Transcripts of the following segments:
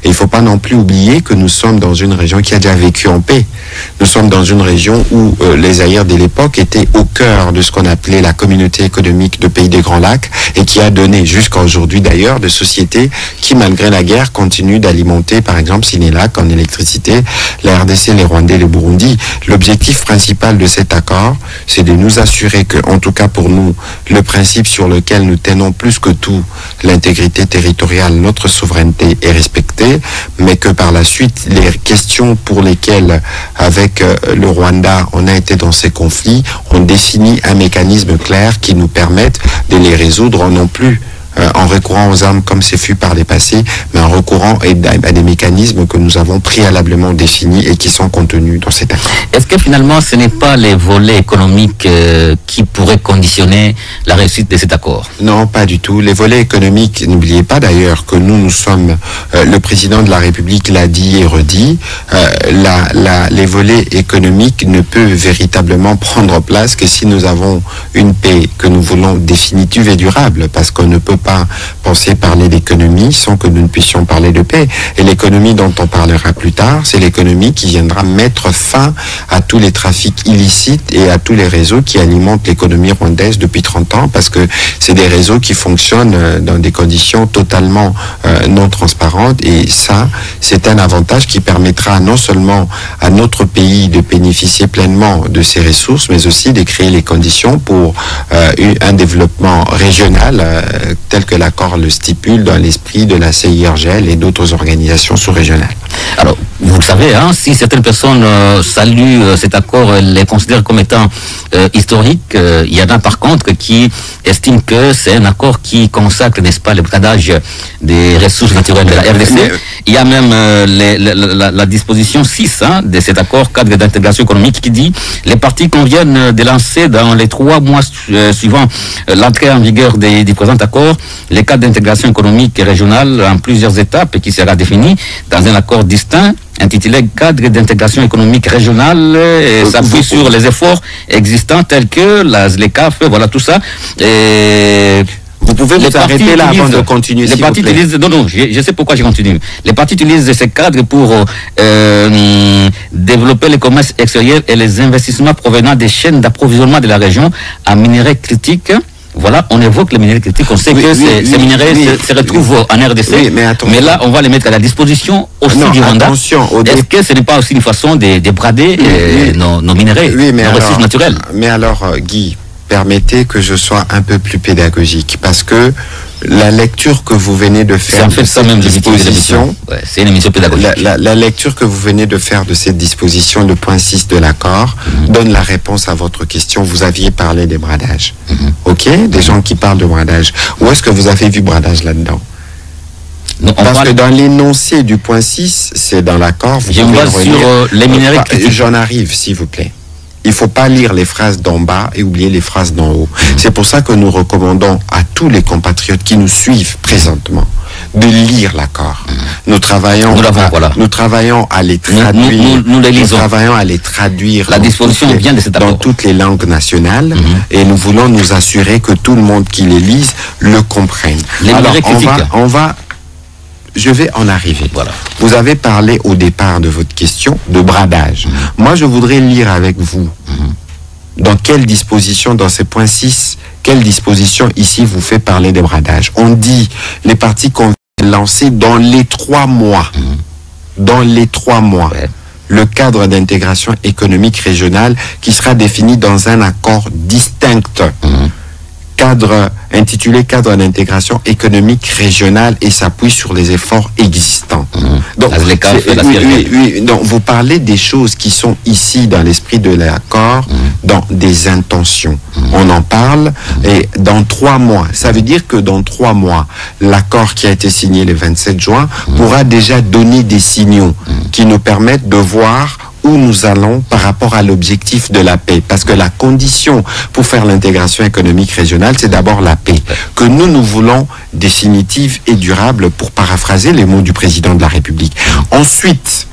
Et il ne faut pas non plus oublier que nous sommes dans une région qui a déjà vécu en paix. Nous sommes dans une région où les Zaïre de l'époque étaient au cœur de ce qu'on appelait la communauté économique de pays des Grands Lacs et qui a donné jusqu'à aujourd'hui d'ailleurs de sociétés qui, malgré la guerre, continuent d'alimenter, par exemple, Sénélac en électricité, la RDC, les Rwandais, les Burundi. L'objectif principal de cet accord, c'est de nous assurer que, en tout cas pour nous, le principe sur lequel nous tenons plus que tout, l'intégrité territoriale, notre souveraineté est respectée, mais que par la suite, les questions pour lesquelles, avec le Rwanda, on a été dans ces conflits, on définit un mécanisme clair qui nous permette de les résoudre non plus en recourant aux armes comme c'est fut par les passés, mais en recourant à des mécanismes que nous avons préalablement définis et qui sont contenus dans cet accord. Est-ce que finalement ce n'est pas les volets économiques qui pourraient conditionner la réussite de cet accord? Non, pas du tout. Les volets économiques, n'oubliez pas d'ailleurs que nous sommes, le président de la République l'a dit et redit, les volets économiques ne peuvent véritablement prendre place que si nous avons une paix que nous voulons définitive et durable, parce qu'on ne peut pas penser parler d'économie sans que nous ne puissions parler de paix. Et l'économie dont on parlera plus tard, c'est l'économie qui viendra mettre fin à tous les trafics illicites et à tous les réseaux qui alimentent l'économie rwandaise depuis 30 ans, parce que c'est des réseaux qui fonctionnent dans des conditions totalement non transparentes. Et ça, c'est un avantage qui permettra non seulement à notre pays de bénéficier pleinement de ses ressources, mais aussi de créer les conditions pour un développement régional tel que l'accord le stipule dans l'esprit de la CIRGL et d'autres organisations sous-régionales. Alors, vous le savez, hein, si certaines personnes saluent cet accord, les considèrent comme étant historique, il y en a par contre qui estiment que c'est un accord qui consacre, n'est-ce pas, le bradage des ressources naturelles de la RDC. Il y a même la disposition 6 de cet accord cadre d'intégration économique qui dit les parties conviennent de lancer dans les 3 mois suivant l'entrée en vigueur du présent accord les cadres d'intégration économique et régionale en plusieurs étapes et qui sera défini dans un accord distinct intitulé cadre d'intégration économique régionale et s'appuie sur les efforts existants tels que la ZLECAF, voilà tout ça. Et vous pouvez vous arrêter là avant de continuer. Les partis utilisent, non, je sais pourquoi je continue. Les partis utilisent ces cadres pour développer le commerce extérieur et les investissements provenant des chaînes d'approvisionnement de la région en minerais critiques. Voilà, on évoque les minerais critiques, on sait que ces minerais se retrouvent en RDC, mais là, on va les mettre à la disposition aussi du Rwanda. Est-ce que ce n'est pas aussi une façon de brader nos minerais, nos ressources naturelles? Mais alors, Guy, permettez que je sois un peu plus pédagogique, parce que la lecture que vous venez de faire de cette disposition, c'est une émission pédagogique. La lecture que vous venez de faire de cette disposition, le point 6 de l'accord, donne la réponse à votre question. Vous aviez parlé des bradages. Ok? Des gens qui parlent de bradage. Où est-ce que vous avez vu bradage là-dedans? Parce que dans l'énoncé du point 6, c'est dans l'accord. Je me base sur les minéraux. J'en arrive, s'il vous plaît. Il ne faut pas lire les phrases d'en bas et oublier les phrases d'en haut. C'est pour ça que nous recommandons à tous les compatriotes qui nous suivent présentement de lire l'accord. Nous travaillons à les traduire. Nous travaillons à les traduire. La disposition vient de cet accord dans toutes les langues nationales et nous voulons nous assurer que tout le monde qui les lise le comprenne. Alors, je vais en arriver. Voilà. Vous avez parlé au départ de votre question de bradage. Moi, je voudrais lire avec vous dans quelle disposition, dans ces points 6, quelle disposition ici vous fait parler des bradages. On dit les parties qu'on vient lancer dans les 3 mois. Dans les 3 mois. Le cadre d'intégration économique régionale qui sera défini dans un accord distinct. Cadre intitulé cadre d'intégration économique régionale et s'appuie sur les efforts existants. Donc, donc, vous parlez des choses qui sont ici dans l'esprit de l'accord, dans des intentions. On en parle et dans 3 mois. Ça veut dire que dans 3 mois, l'accord qui a été signé le 27 juin pourra déjà donner des signaux qui nous permettent de voir où nous allons par rapport à l'objectif de la paix. Parce que la condition pour faire l'intégration économique régionale, c'est d'abord la paix. Que nous voulons définitive et durable, pour paraphraser les mots du président de la République. Ensuite,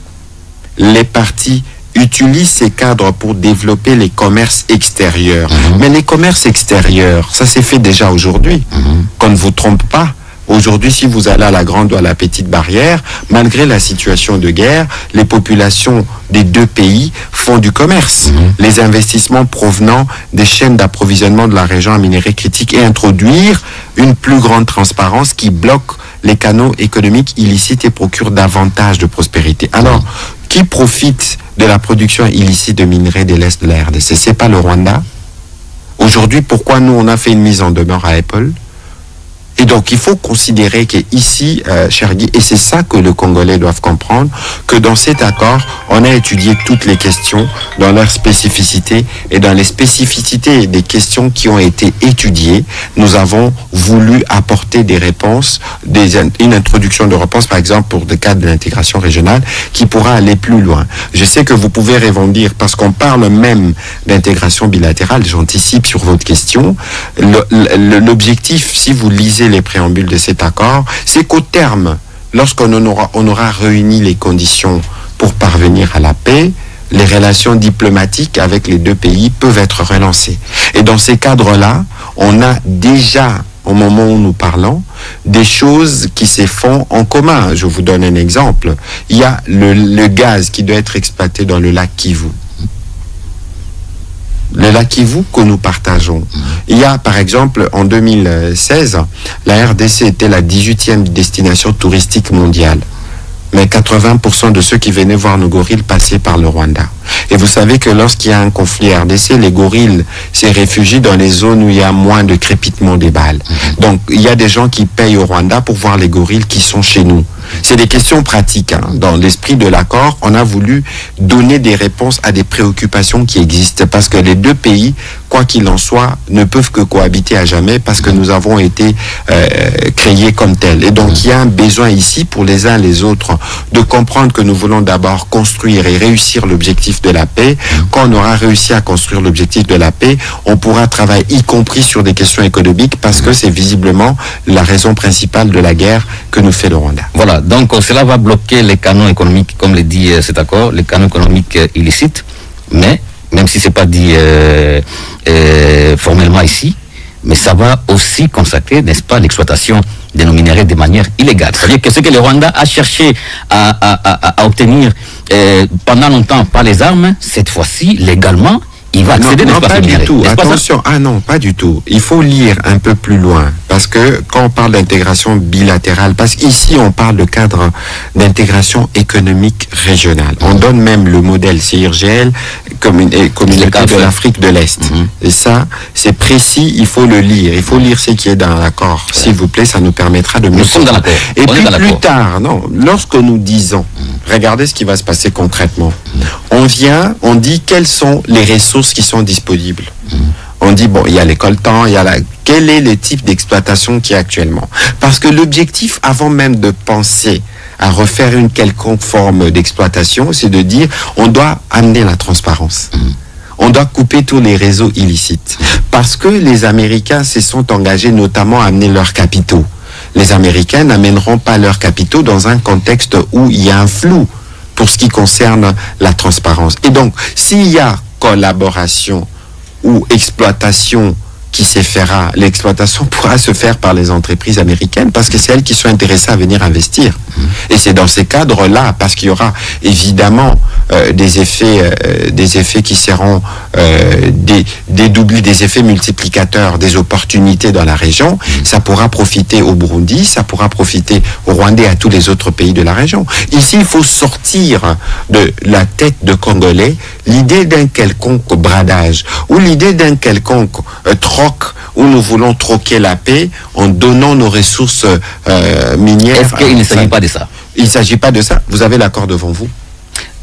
les partis utilisent ces cadres pour développer les commerces extérieurs. Mais les commerces extérieurs, ça s'est fait déjà aujourd'hui. Qu'on ne vous trompe pas. Aujourd'hui, si vous allez à la Grande ou à la Petite Barrière, malgré la situation de guerre, les populations des deux pays font du commerce. Les investissements provenant des chaînes d'approvisionnement de la région en minerais critiques et introduire une plus grande transparence qui bloque les canaux économiques illicites et procure davantage de prospérité. Alors, qui profite de la production illicite de minerais de l'Est de la RDC? C'est pas le Rwanda? Aujourd'hui, pourquoi nous, on a fait une mise en demeure à Apple? Et donc, il faut considérer qu'ici, cher Guy, et c'est ça que les Congolais doivent comprendre, que dans cet accord, on a étudié toutes les questions dans leur spécificité et dans les spécificités des questions qui ont été étudiées, nous avons voulu apporter des réponses, une introduction de réponses, par exemple, pour le cadre de l'intégration régionale, qui pourra aller plus loin. Je sais que vous pouvez rebondir parce qu'on parle même d'intégration bilatérale, j'anticipe sur votre question. L'objectif, si vous lisez les préambules de cet accord, c'est qu'au terme, lorsqu'on aura réuni les conditions pour parvenir à la paix, les relations diplomatiques avec les deux pays peuvent être relancées. Et dans ces cadres-là, on a déjà, au moment où nous parlons, des choses qui se font en commun. Je vous donne un exemple. Il y a le gaz qui doit être exploité dans le lac Kivu. Le lac Kivu que nous partageons. Il y a, par exemple, en 2016, la RDC était la 18e destination touristique mondiale. Mais 80% de ceux qui venaient voir nos gorilles passaient par le Rwanda. Et vous savez que lorsqu'il y a un conflit RDC, les gorilles se réfugient dans les zones où il y a moins de crépitement des balles. Donc, il y a des gens qui payent au Rwanda pour voir les gorilles qui sont chez nous. C'est des questions pratiques. Dans l'esprit de l'accord, on a voulu donner des réponses à des préoccupations qui existent parce que les deux pays, quoi qu'il en soit, ne peuvent que cohabiter à jamais parce que nous avons été créés comme tels. Et donc, il y a un besoin ici pour les uns et les autres de comprendre que nous voulons d'abord construire et réussir l'objectif de la paix. Quand on aura réussi à construire l'objectif de la paix, on pourra travailler y compris sur des questions économiques parce que c'est visiblement la raison principale de la guerre que nous fait le Rwanda. Voilà, donc cela va bloquer les canaux économiques, comme le dit cet accord, les canaux économiques illicites, mais, même si ce n'est pas dit formellement ici, mais ça va aussi consacrer, n'est-ce pas, l'exploitation de nos minerais de manière illégale. C'est-à-dire que ce que le Rwanda a cherché à obtenir pendant longtemps par les armes, cette fois-ci, légalement, il va accéder non, pas du tout. Pas attention, non, pas du tout. Il faut lire un peu plus loin. Parce que quand on parle d'intégration bilatérale, parce qu'ici on parle de cadre d'intégration économique régionale. On donne même le modèle CIRGL, communauté de l'Afrique de l'Est. Et ça, c'est précis, il faut le lire. Il faut lire ce qui est dans l'accord. S'il vous plaît, ça nous permettra de mieux comprendre. Et puis plus tard, lorsque nous disons, regardez ce qui va se passer concrètement. On dit quelles sont les ressources qui sont disponibles. On dit, bon, il y a les coltans, quel est le type d'exploitation qui est actuellement? Parce que l'objectif, avant même de penser à refaire une quelconque forme d'exploitation, c'est de dire, on doit amener la transparence. On doit couper tous les réseaux illicites. Parce que les Américains se sont engagés notamment à amener leurs capitaux. Les Américains n'amèneront pas leurs capitaux dans un contexte où il y a un flou pour ce qui concerne la transparence. Et donc, s'il y a collaboration ou exploitation qui se fera, l'exploitation pourra se faire par les entreprises américaines parce que c'est elles qui sont intéressées à venir investir. Et c'est dans ces cadres-là, parce qu'il y aura évidemment des effets qui seront dédoublés, des effets multiplicateurs, des opportunités dans la région. Ça pourra profiter au Burundi, ça pourra profiter au Rwanda et à tous les autres pays de la région. Ici, il faut sortir de la tête de Congolais l'idée d'un quelconque bradage ou l'idée d'un quelconque troc où nous voulons troquer la paix en donnant nos ressources minières. Est-ce qu'il ne s'agit pas de ça? Il ne s'agit pas de ça. Vous avez l'accord devant vous.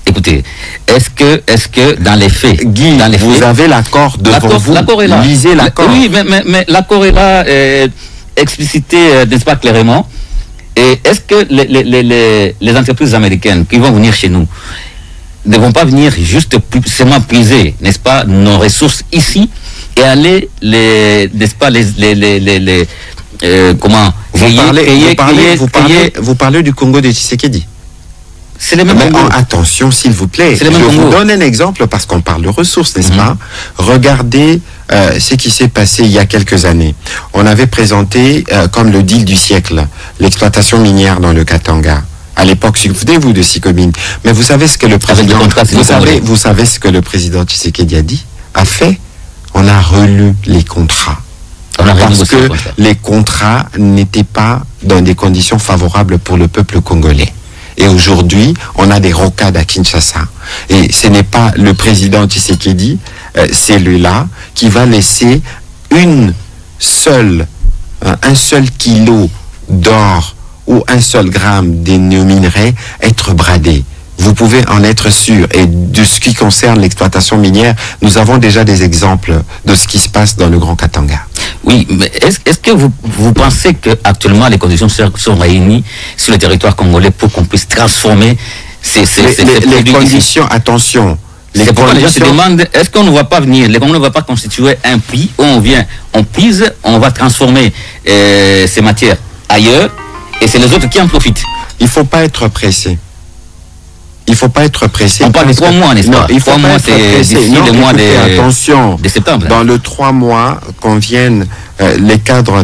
Écoutez, est-ce que dans les faits, Guy, vous avez l'accord devant vous. L'accord est là. Lisez l'accord. Oui, mais l'accord est là, explicité, n'est-ce pas, clairement. Et est-ce que les entreprises américaines qui vont venir chez nous ne vont pas venir juste seulement puiser, n'est-ce pas, nos ressources ici et aller n'est-ce pas, comment vous parlez du Congo de Tshisekedi. C'est les mêmes Mais Congos. attention, s'il vous plaît. C'est les mêmes Je vous Congos. donne un exemple parce qu'on parle de ressources, n'est-ce pas? Regardez ce qui s'est passé il y a quelques années. On avait présenté comme le deal du siècle l'exploitation minière dans le Katanga. À l'époque, souvenez-vous de Sicomine. Mais vous savez ce que le président, vous savez ce que le président Tshisekedi a fait? On a relu les contrats. Parce que les contrats n'étaient pas dans des conditions favorables pour le peuple congolais. Et aujourd'hui, on a des rocades à Kinshasa. Et ce n'est pas le président Tshisekedi, c'est lui-là, qui va laisser un seul kilo d'or ou un seul gramme de nos minerais être bradé. Vous pouvez en être sûr. Et de ce qui concerne l'exploitation minière, nous avons déjà des exemples de ce qui se passe dans le Grand Katanga. Oui, mais est-ce que vous pensez qu'actuellement les conditions sont réunies sur le territoire congolais pour qu'on puisse transformer ces les conditions, attention. C'est pourquoi les gens se demandent, est-ce qu'on ne va pas venir, les Congolais ne vont pas constituer un puits où on vient, on puise, on va transformer ces matières ailleurs et c'est les autres qui en profitent. Il ne faut pas être pressé. Il ne faut pas être pressé. On parle de 3 mois, n'est-ce pas? Il faut 3 mois, c'est d'ici le mois de septembre. Dans le 3 mois qu'on vienne, les cadres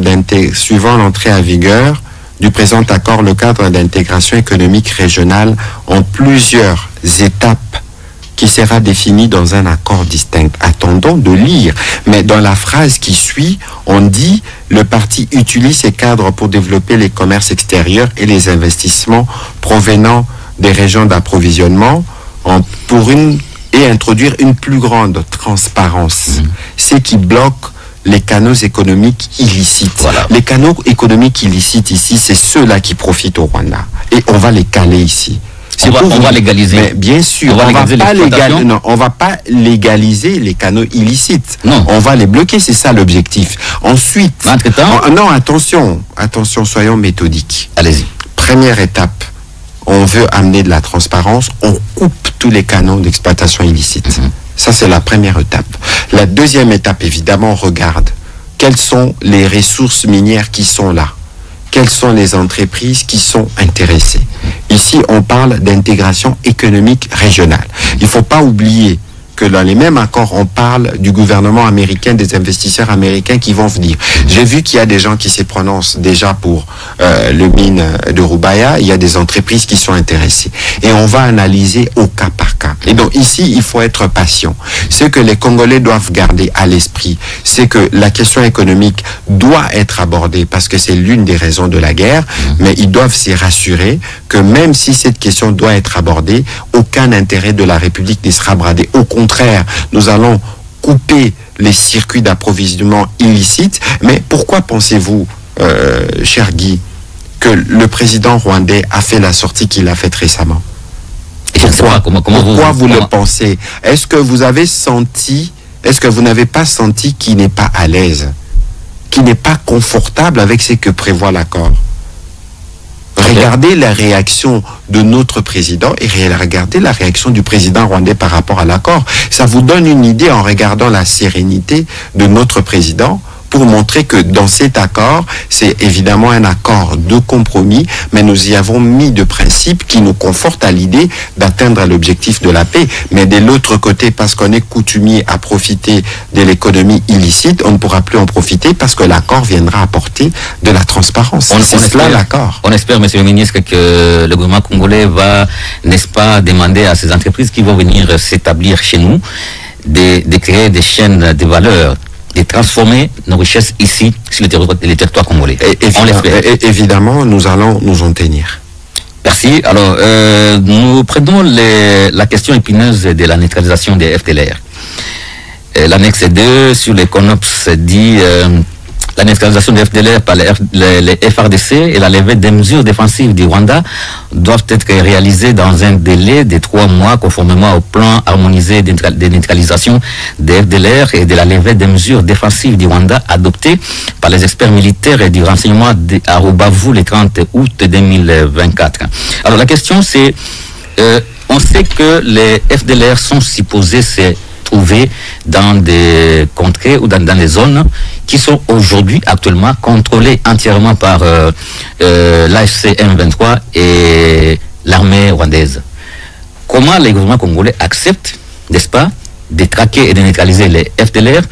suivant l'entrée à vigueur du présent accord, le cadre d'intégration économique régionale en plusieurs étapes qui sera défini dans un accord distinct. Attendons de lire. Mais dans la phrase qui suit, on dit le parti utilise ces cadres pour développer les commerces extérieurs et les investissements provenant des régions d'approvisionnement et introduire une plus grande transparence. Ce qui bloque les canaux économiques illicites. Voilà. Les canaux économiques illicites ici, c'est ceux-là qui profitent au Rwanda. Et on va les caler ici. On va légaliser. Mais bien sûr, on ne va pas légaliser les canaux illicites. Non. On va les bloquer, c'est ça l'objectif. Ensuite, non, attention, soyons méthodiques. Allez-y. Première étape, on veut amener de la transparence, on coupe tous les canaux d'exploitation illicite. Ça, c'est la première étape. La deuxième étape, évidemment, on regarde quelles sont les ressources minières qui sont là. Quelles sont les entreprises qui sont intéressées. Ici, on parle d'intégration économique régionale. Il ne faut pas oublier que dans les mêmes accords, on parle du gouvernement américain, des investisseurs américains qui vont venir. J'ai vu qu'il y a des gens qui se prononcent déjà pour le mine de Rubaya. Il y a des entreprises qui sont intéressées. Et on va analyser au cas par cas. Et donc ici, il faut être patient. Ce que les Congolais doivent garder à l'esprit, c'est que la question économique doit être abordée parce que c'est l'une des raisons de la guerre, mais ils doivent s'y rassurer que même si cette question doit être abordée, aucun intérêt de la République ne sera bradé. Au contraire, nous allons couper les circuits d'approvisionnement illicites. Mais pourquoi pensez-vous, cher Guy, que le président rwandais a fait la sortie qu'il a faite récemment? Pourquoi vous le pensez? Est-ce que vous avez senti, est-ce que vous n'avez pas senti qu'il n'est pas à l'aise, qu'il n'est pas confortable avec ce que prévoit l'accord? Regardez la réaction de notre président et regardez la réaction du président rwandais par rapport à l'accord. Ça vous donne une idée en regardant la sérénité de notre président pour montrer que dans cet accord, c'est évidemment un accord de compromis, mais nous y avons mis de principes qui nous confortent à l'idée d'atteindre l'objectif de la paix. Mais de l'autre côté, parce qu'on est coutumier à profiter de l'économie illicite, on ne pourra plus en profiter parce que l'accord viendra apporter de la transparence. C'est cela l'accord. On espère, monsieur le ministre, que le gouvernement congolais va, n'est-ce pas, demander à ces entreprises qui vont venir s'établir chez nous de créer des chaînes de valeur, de transformer nos richesses ici sur les territoires congolais. On l'espère. Évidemment, nous allons nous en tenir. Merci. Alors, nous prenons la question épineuse de la neutralisation des FDLR. L'annexe 2 sur les CONOPS dit la neutralisation des FDLR par les FRDC et la levée des mesures défensives du Rwanda doivent être réalisées dans un délai de 3 mois conformément au plan harmonisé de neutralisation des FDLR et de la levée des mesures défensives du Rwanda adopté par les experts militaires et du renseignement à Rubavu le 30 août 2024. Alors la question c'est, on sait que les FDLR sont supposés se trouver dans des contrées ou dans des zones qui sont aujourd'hui actuellement contrôlées entièrement par l'AFC M23 et l'armée rwandaise. Comment les gouvernements congolais acceptent, n'est-ce pas, de traquer et de neutraliser les FDLR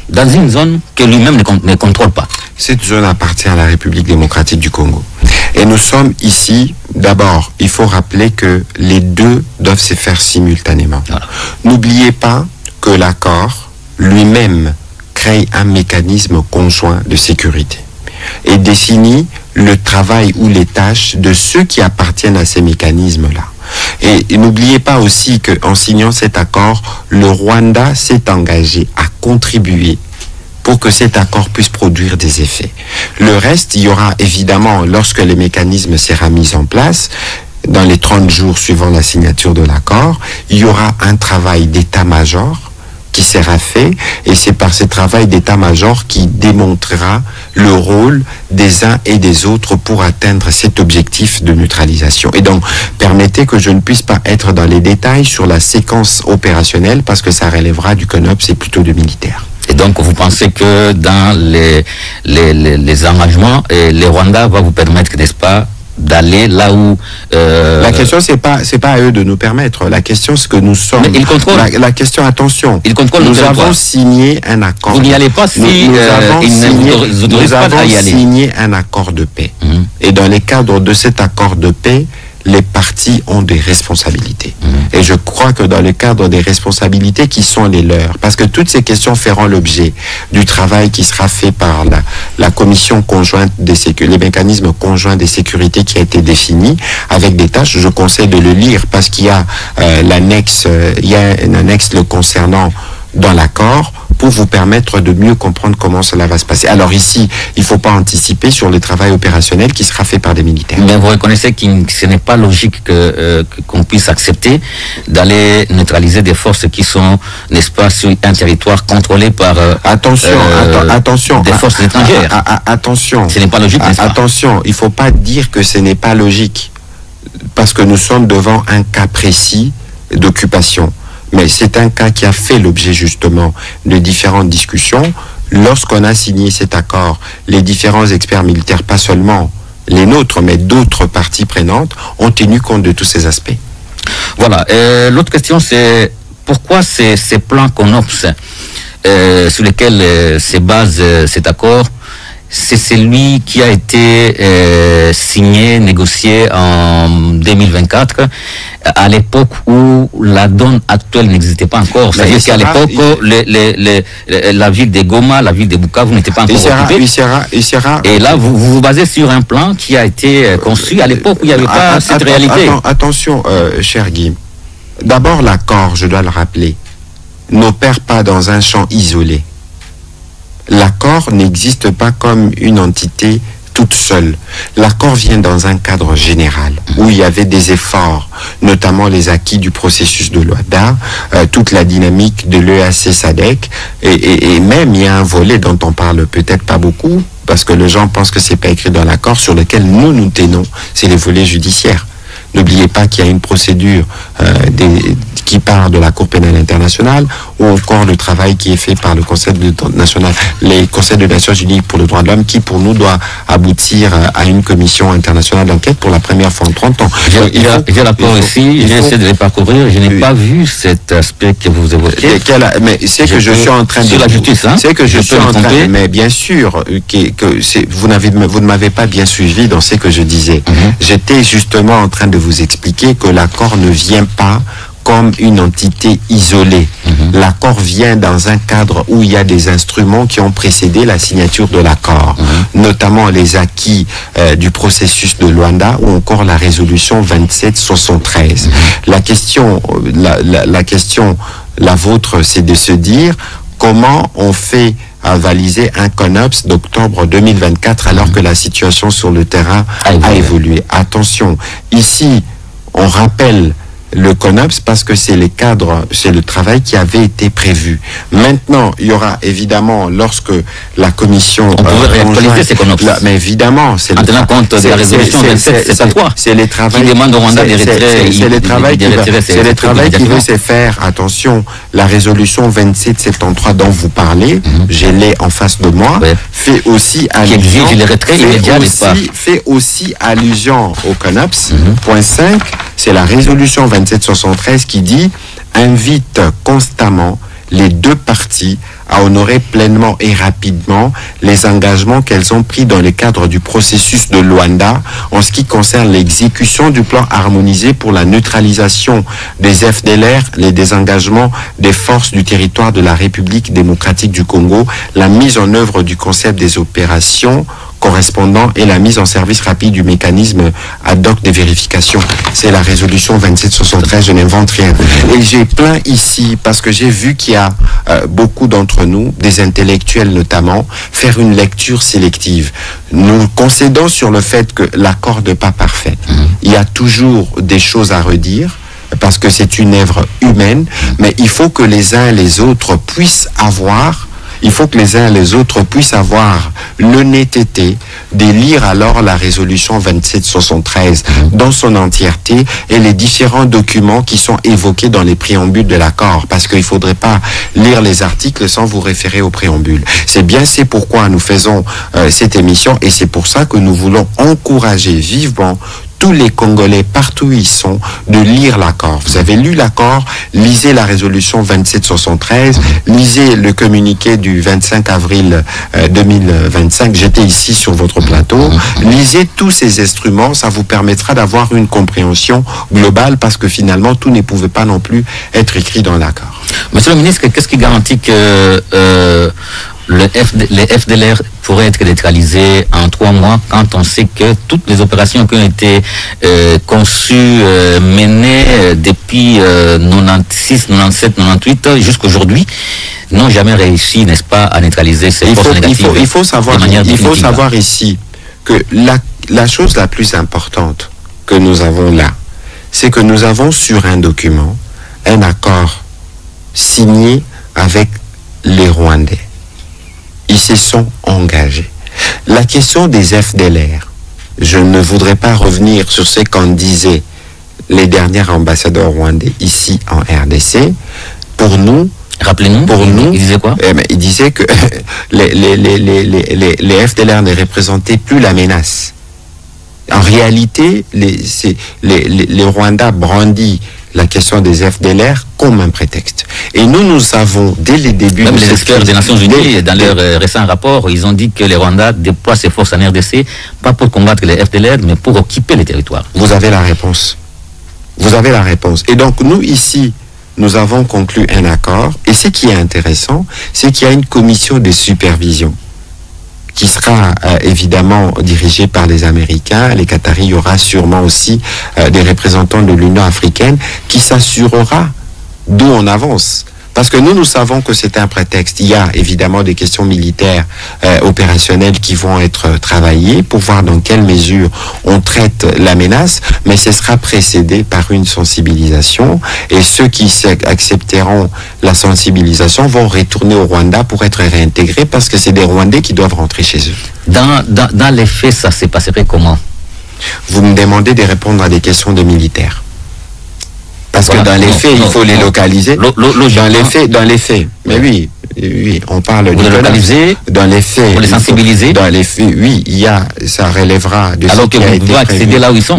dans une zone que lui-même ne contrôle pas? Cette zone appartient à la République démocratique du Congo. Et nous sommes ici, d'abord, il faut rappeler que les deux doivent se faire simultanément. Voilà. N'oubliez pas que l'accord lui-même crée un mécanisme conjoint de sécurité et définit le travail ou les tâches de ceux qui appartiennent à ces mécanismes-là. Et n'oubliez pas aussi qu'en signant cet accord, le Rwanda s'est engagé à contribuer pour que cet accord puisse produire des effets. Le reste, il y aura évidemment, lorsque les mécanismes seront mis en place, dans les 30 jours suivant la signature de l'accord, il y aura un travail d'état-major qui sera fait, et c'est par ce travail d'état-major qui démontrera le rôle des uns et des autres pour atteindre cet objectif de neutralisation. Et donc, permettez que je ne puisse pas être dans les détails sur la séquence opérationnelle, parce que ça relèvera du CONOPS et plutôt de militaire. Et donc, vous pensez que dans les engagements, le Rwanda va vous permettre, n'est-ce pas, d'aller là où... La question, c'est pas à eux de nous permettre. La question, c'est que nous sommes... Mais ils contrôlent. La question, attention. Ils contrôlent nous avons signé un accord. Vous n'y allez pas si nous avons signé un accord de paix. Et dans le cadre de cet accord de paix, les partis ont des responsabilités. Et je crois que dans le cadre des responsabilités qui sont les leurs, parce que toutes ces questions feront l'objet du travail qui sera fait par la commission conjointe des sécurités, les mécanismes conjoints des sécurités qui a été défini avec des tâches. Je conseille de le lire parce qu'il y a l'annexe, il y a un annexe le concernant dans l'accord pour vous permettre de mieux comprendre comment cela va se passer. Alors ici, il ne faut pas anticiper sur le travail opérationnel qui sera fait par des militaires. Mais vous reconnaissez que ce n'est pas logique qu'on puisse accepter d'aller neutraliser des forces qui sont, n'est-ce pas, sur un territoire contrôlé par attention, des forces étrangères. Attention. Ce n'est pas logique, n'est-ce pas? Attention, il ne faut pas dire que ce n'est pas logique, parce que nous sommes devant un cas précis d'occupation. Mais c'est un cas qui a fait l'objet justement de différentes discussions. Lorsqu'on a signé cet accord, les différents experts militaires, pas seulement les nôtres, mais d'autres parties prenantes, ont tenu compte de tous ces aspects. Voilà. L'autre question, c'est pourquoi ces plans CONOPS sur lesquels se base cet accord, c'est celui qui a été signé, négocié en 2024, à l'époque où la donne actuelle n'existait pas encore. C'est-à-dire qu'à l'époque, la ville de Goma, la ville de Bukavu n'était pas encore occupée. Et là, vous vous basez sur un plan qui a été construit à l'époque où il n'y avait pas cette réalité. Attention, cher Guy. D'abord, l'accord, je dois le rappeler, n'opère pas dans un champ isolé. L'accord n'existe pas comme une entité toute seule. L'accord vient dans un cadre général où il y avait des efforts, notamment les acquis du processus de Luanda, toute la dynamique de l'EAC-SADC, et même il y a un volet dont on parle peut-être pas beaucoup, parce que les gens pensent que c'est pas écrit dans l'accord, sur lequel nous tenons, c'est les volets judiciaires. N'oubliez pas qu'il y a une procédure qui part de la Cour pénale internationale, ou encore le travail qui est fait par le Conseil national, les Conseils des Nations Unies pour le droit de l'homme, qui pour nous doit aboutir à une commission internationale d'enquête pour la première fois en 30 ans. J'ai l'apport ici, j'ai essayé de les parcourir, je n'ai pas vu cet aspect que vous évoquez. Mais c'est que je suis en train de... Sur la justice, hein? C'est que je suis en train... Mais bien sûr, vous ne m'avez pas bien suivi dans ce que je disais. J'étais justement en train de vous expliquer que l'accord ne vient pas comme une entité isolée. L'accord vient dans un cadre où il y a des instruments qui ont précédé la signature de l'accord, notamment les acquis du processus de Luanda ou encore la résolution 2773. La question, la vôtre, c'est de se dire comment on fait avaliser un CONOPS d'octobre 2024 alors que la situation sur le terrain a évolué. Attention, ici, on rappelle le CONOPS parce que c'est les cadres, c'est le travail qui avait été prévu. Maintenant, il y aura évidemment, lorsque la commission... On pourrait réactualiser ces CONOPS. Mais évidemment, c'est en tenant compte de la résolution 2773 c'est les travails qui demandent au Rwanda des retraits. C'est les travails qui veulent se faire. Attention, la résolution 2773 dont vous parlez, je l'ai en face de moi, fait aussi allusion... Qui exige les retraits immédiats, n'est-ce pas? Fait aussi allusion au CONOPS. Point 5, c'est la résolution 2773 qui dit invite constamment les deux parties à honorer pleinement et rapidement les engagements qu'elles ont pris dans le cadre du processus de Luanda en ce qui concerne l'exécution du plan harmonisé pour la neutralisation des FDLR, les désengagements des forces du territoire de la République démocratique du Congo, la mise en œuvre du concept des opérations correspondant et la mise en service rapide du mécanisme ad hoc de vérification. C'est la résolution 2773, je n'invente rien. Et j'ai plein ici, parce que j'ai vu qu'il y a beaucoup d'entre nous, des intellectuels notamment, faire une lecture sélective. Nous concédons sur le fait que l'accord n'est pas parfait. Il y a toujours des choses à redire, parce que c'est une œuvre humaine, mais il faut que les uns et les autres puissent avoir l'honnêteté de lire alors la résolution 2773 dans son entièreté et les différents documents qui sont évoqués dans les préambules de l'accord, parce qu'il ne faudrait pas lire les articles sans vous référer aux préambules. C'est pourquoi nous faisons cette émission et c'est pour ça que nous voulons encourager vivement tous les Congolais, partout où ils sont, de lire l'accord. Vous avez lu l'accord, lisez la résolution 2773, lisez le communiqué du 25 avril 2025, j'étais ici sur votre plateau, lisez tous ces instruments, ça vous permettra d'avoir une compréhension globale, parce que finalement, tout ne pouvait pas non plus être écrit dans l'accord. Monsieur le ministre, qu'est-ce qui garantit que les FDLR pourraient être neutralisés en 3 mois quand on sait que toutes les opérations qui ont été conçues, menées depuis 96, 97, 98 jusqu'aujourd'hui n'ont jamais réussi, n'est-ce pas, à neutraliser ces forces négatives? Il faut savoir ici que la chose la plus importante que nous avons là, c'est que nous avons sur un document un accord signé avec les Rwandais. Ils se sont engagés. La question des FDLR, je ne voudrais pas revenir sur ce qu'en disaient les derniers ambassadeurs rwandais ici en RDC. Pour nous, rappelez-nous, ils disaient quoi? Ils disaient que les FDLR ne représentaient plus la menace. En réalité, les Rwandais brandissent la question des FDLR comme un prétexte. Et nous savons, dès les débuts... Même les experts des Nations Unies, dans leur récent rapport, ils ont dit que les Rwandais déploient ses forces en RDC, pas pour combattre les FDLR, mais pour occuper les territoires. Vous avez la réponse. Vous avez la réponse. Et donc, nous, ici, nous avons conclu un accord. Et ce qui est intéressant, c'est qu'il y a une commission de supervision qui sera évidemment dirigée par les Américains, les Qataris. Il y aura sûrement aussi des représentants de l'Union africaine qui s'assurera d'où on avance. Parce que nous savons que c'est un prétexte. Il y a évidemment des questions militaires opérationnelles qui vont être travaillées pour voir dans quelle mesure on traite la menace, mais ce sera précédé par une sensibilisation. Et ceux qui accepteront la sensibilisation vont retourner au Rwanda pour être réintégrés, parce que c'est des Rwandais qui doivent rentrer chez eux. Dans les faits, ça s'est passé comment? Vous me demandez de répondre à des questions de militaires. Parce que dans les faits, il faut les localiser. Dans les faits. Mais oui, on parle de localiser. Dans les faits. Pour les sensibiliser. Dans les faits, oui, ça relèvera de alors ce qui a été prévu. Alors que accéder là où ils sont.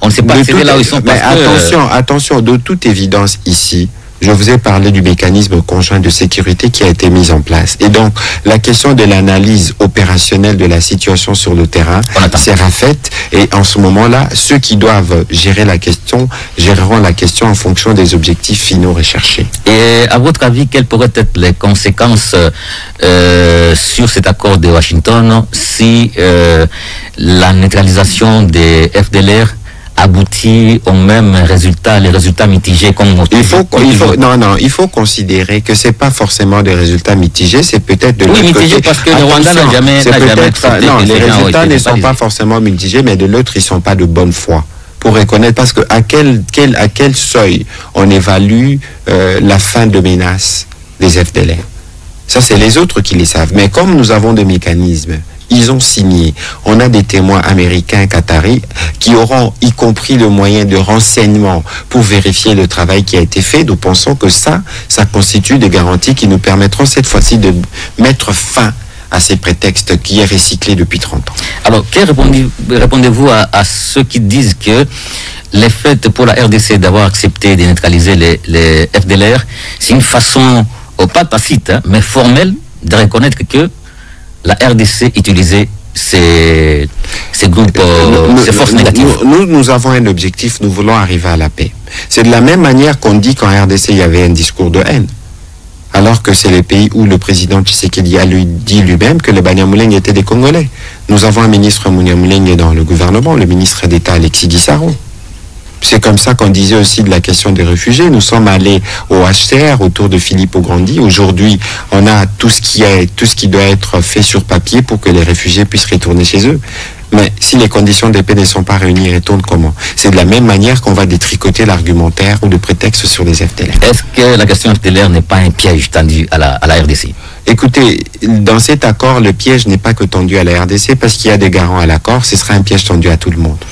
On ne sait pas accéder là où ils sont. Mais attention, de toute évidence ici, je vous ai parlé du mécanisme conjoint de sécurité qui a été mis en place. Et donc, la question de l'analyse opérationnelle de la situation sur le terrain sera faite. Et en ce moment-là, ceux qui doivent gérer la question géreront la question en fonction des objectifs finaux recherchés. Et à votre avis, quelles pourraient être les conséquences sur cet accord de Washington si la neutralisation des FDLR aboutit au même résultat, les résultats mitigés comme il faut considérer que c'est pas forcément des résultats mitigés, c'est peut-être de l'autre côté. Mitigés parce que le Rwanda n'a jamais non, les résultats ne sont pas forcément mitigés, mais de l'autre, ils sont pas de bonne foi. pour reconnaître, parce que à quel seuil on évalue la fin de menace des FDLR? Ça, c'est les autres qui les savent. Mais comme nous avons des mécanismes, ils ont signé. On a des témoins américains, qataris, qui auront y compris le moyen de renseignement pour vérifier le travail qui a été fait. Nous pensons que ça constitue des garanties qui nous permettront cette fois-ci de mettre fin à ces prétextes qui est recyclé depuis 30 ans. Alors, que répondez-vous à ceux qui disent que le fait pour la RDC d'avoir accepté de neutraliser les FDLR, c'est une façon, pas tacite, hein, mais formelle, de reconnaître que la RDC utilisait ces groupes, ces forces négatives? Nous avons un objectif, nous voulons arriver à la paix. C'est de la même manière qu'on dit qu'en RDC, il y avait un discours de haine. Alors que c'est les pays où le président Tshisekedi a dit lui-même que les Banyamulenge étaient des Congolais. Nous avons un ministre Banyamulenge dans le gouvernement, le ministre d'État Alexis Guissaro. C'est comme ça qu'on disait aussi de la question des réfugiés. Nous sommes allés au HCR autour de Filippo Grandi. Aujourd'hui, on a tout ce qui doit être fait sur papier pour que les réfugiés puissent retourner chez eux. Mais si les conditions de paix ne sont pas réunies, ils retournent comment? C'est de la même manière qu'on va détricoter l'argumentaire ou le prétexte sur les FDLR. Est-ce que la question FDLR n'est pas un piège tendu à la RDC? Écoutez, dans cet accord, le piège n'est pas que tendu à la RDC parce qu'il y a des garants à l'accord, ce sera un piège tendu à tout le monde.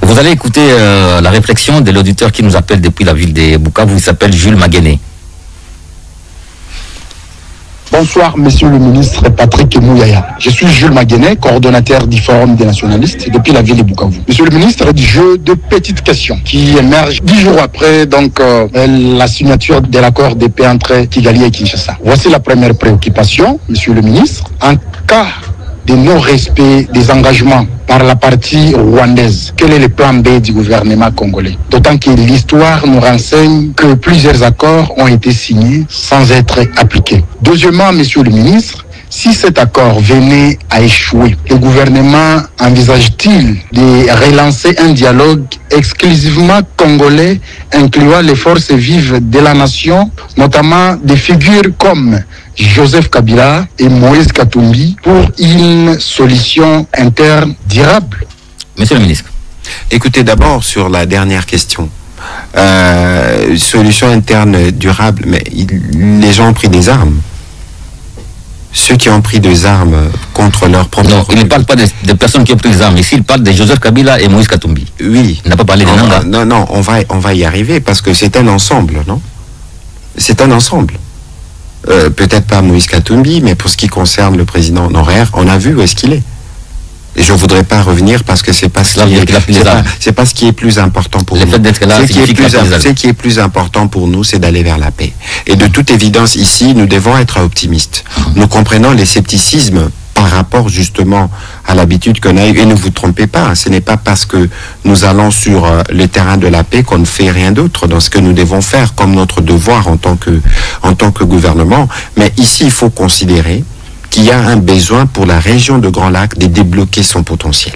Vous allez écouter la réflexion de l'auditeur qui nous appelle depuis la ville de Bukavu, il s'appelle Jules Maguené. Bonsoir, monsieur le ministre Patrick Mouyaya. Je suis Jules Maguené, coordonnateur du Forum des nationalistes depuis la ville de Bukavu. Monsieur le ministre, j'ai deux petites questions qui émergent 10 jours après la signature de l'accord de paix entre Kigali et Kinshasa. Voici la première préoccupation, monsieur le ministre. En cas de non-respect des engagements par la partie rwandaise, quel est le plan B du gouvernement congolais? D'autant que l'histoire nous renseigne que plusieurs accords ont été signés sans être appliqués. Deuxièmement, monsieur le ministre, si cet accord venait à échouer, le gouvernement envisage-t-il de relancer un dialogue exclusivement congolais, incluant les forces vives de la nation, notamment des figures comme Joseph Kabila et Moïse Katumbi, pour une solution interne durable? Monsieur le ministre. Écoutez, d'abord sur la dernière question. Solution interne durable, mais les gens ont pris des armes. Ceux qui ont pris des armes contre leur propre... Non, il ne parle pas des personnes qui ont pris des armes. Ici, il parle de Joseph Kabila et Moïse Katumbi. Oui. Il n'a pas parlé des noms. Non, on va y arriver parce que c'est un ensemble, non? C'est un ensemble. Peut-être pas Moïse Katumbi, mais pour ce qui concerne le président Noraire, on a vu où est-ce qu'il est. Et je ne voudrais pas revenir parce que c'est pas ce qui est plus important pour nous. Ce qui est plus important pour nous, c'est d'aller vers la paix. Et de toute évidence, ici, nous devons être optimistes. Nous comprenons les scepticismes par rapport justement à l'habitude qu'on a eue. Et ne vous trompez pas, ce n'est pas parce que nous allons sur le terrain de la paix qu'on ne fait rien d'autre dans ce que nous devons faire comme notre devoir en tant que gouvernement. Mais ici, il faut considérer qu'il y a un besoin pour la région de Grand Lac de débloquer son potentiel.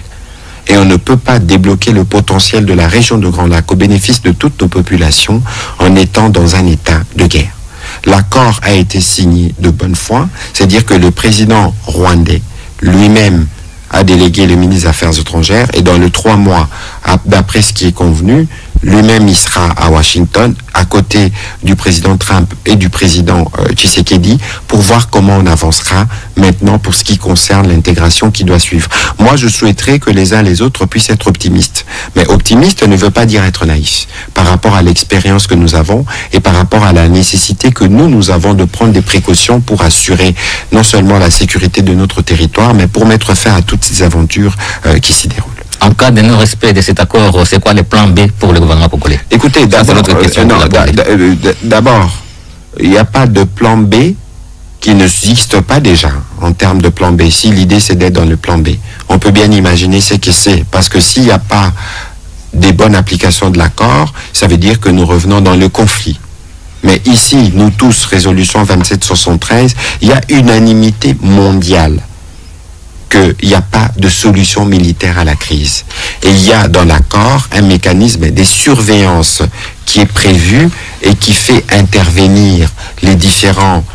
Et on ne peut pas débloquer le potentiel de la région de Grand Lac au bénéfice de toutes nos populations en étant dans un état de guerre. L'accord a été signé de bonne foi, c'est-à-dire que le président rwandais lui-même a délégué le ministre des Affaires étrangères et dans les 3 mois, d'après ce qui est convenu, lui-même il sera à Washington à côté du président Trump et du président Tshisekedi pour voir comment on avancera maintenant pour ce qui concerne l'intégration qui doit suivre. Moi je souhaiterais que les uns les autres puissent être optimistes, mais optimiste ne veut pas dire être naïf par rapport à l'expérience que nous avons et par rapport à la nécessité que nous avons de prendre des précautions pour assurer non seulement la sécurité de notre territoire mais pour mettre fin à toutes ces aventures qui s'y déroulent. En cas de non-respect de cet accord, c'est quoi le plan B pour le gouvernement congolais? Écoutez, d'abord, il n'y a pas de plan B qui n'existe pas déjà en termes de plan B. Si l'idée c'est d'être dans le plan B, on peut bien imaginer ce que c'est. Parce que s'il n'y a pas des bonnes applications de l'accord, ça veut dire que nous revenons dans le conflit. Mais ici, nous tous, résolution 2773, il y a unanimité mondiale qu'il n'y a pas de solution militaire à la crise. Et il y a dans l'accord un mécanisme de surveillance qui est prévu et qui fait intervenir les différents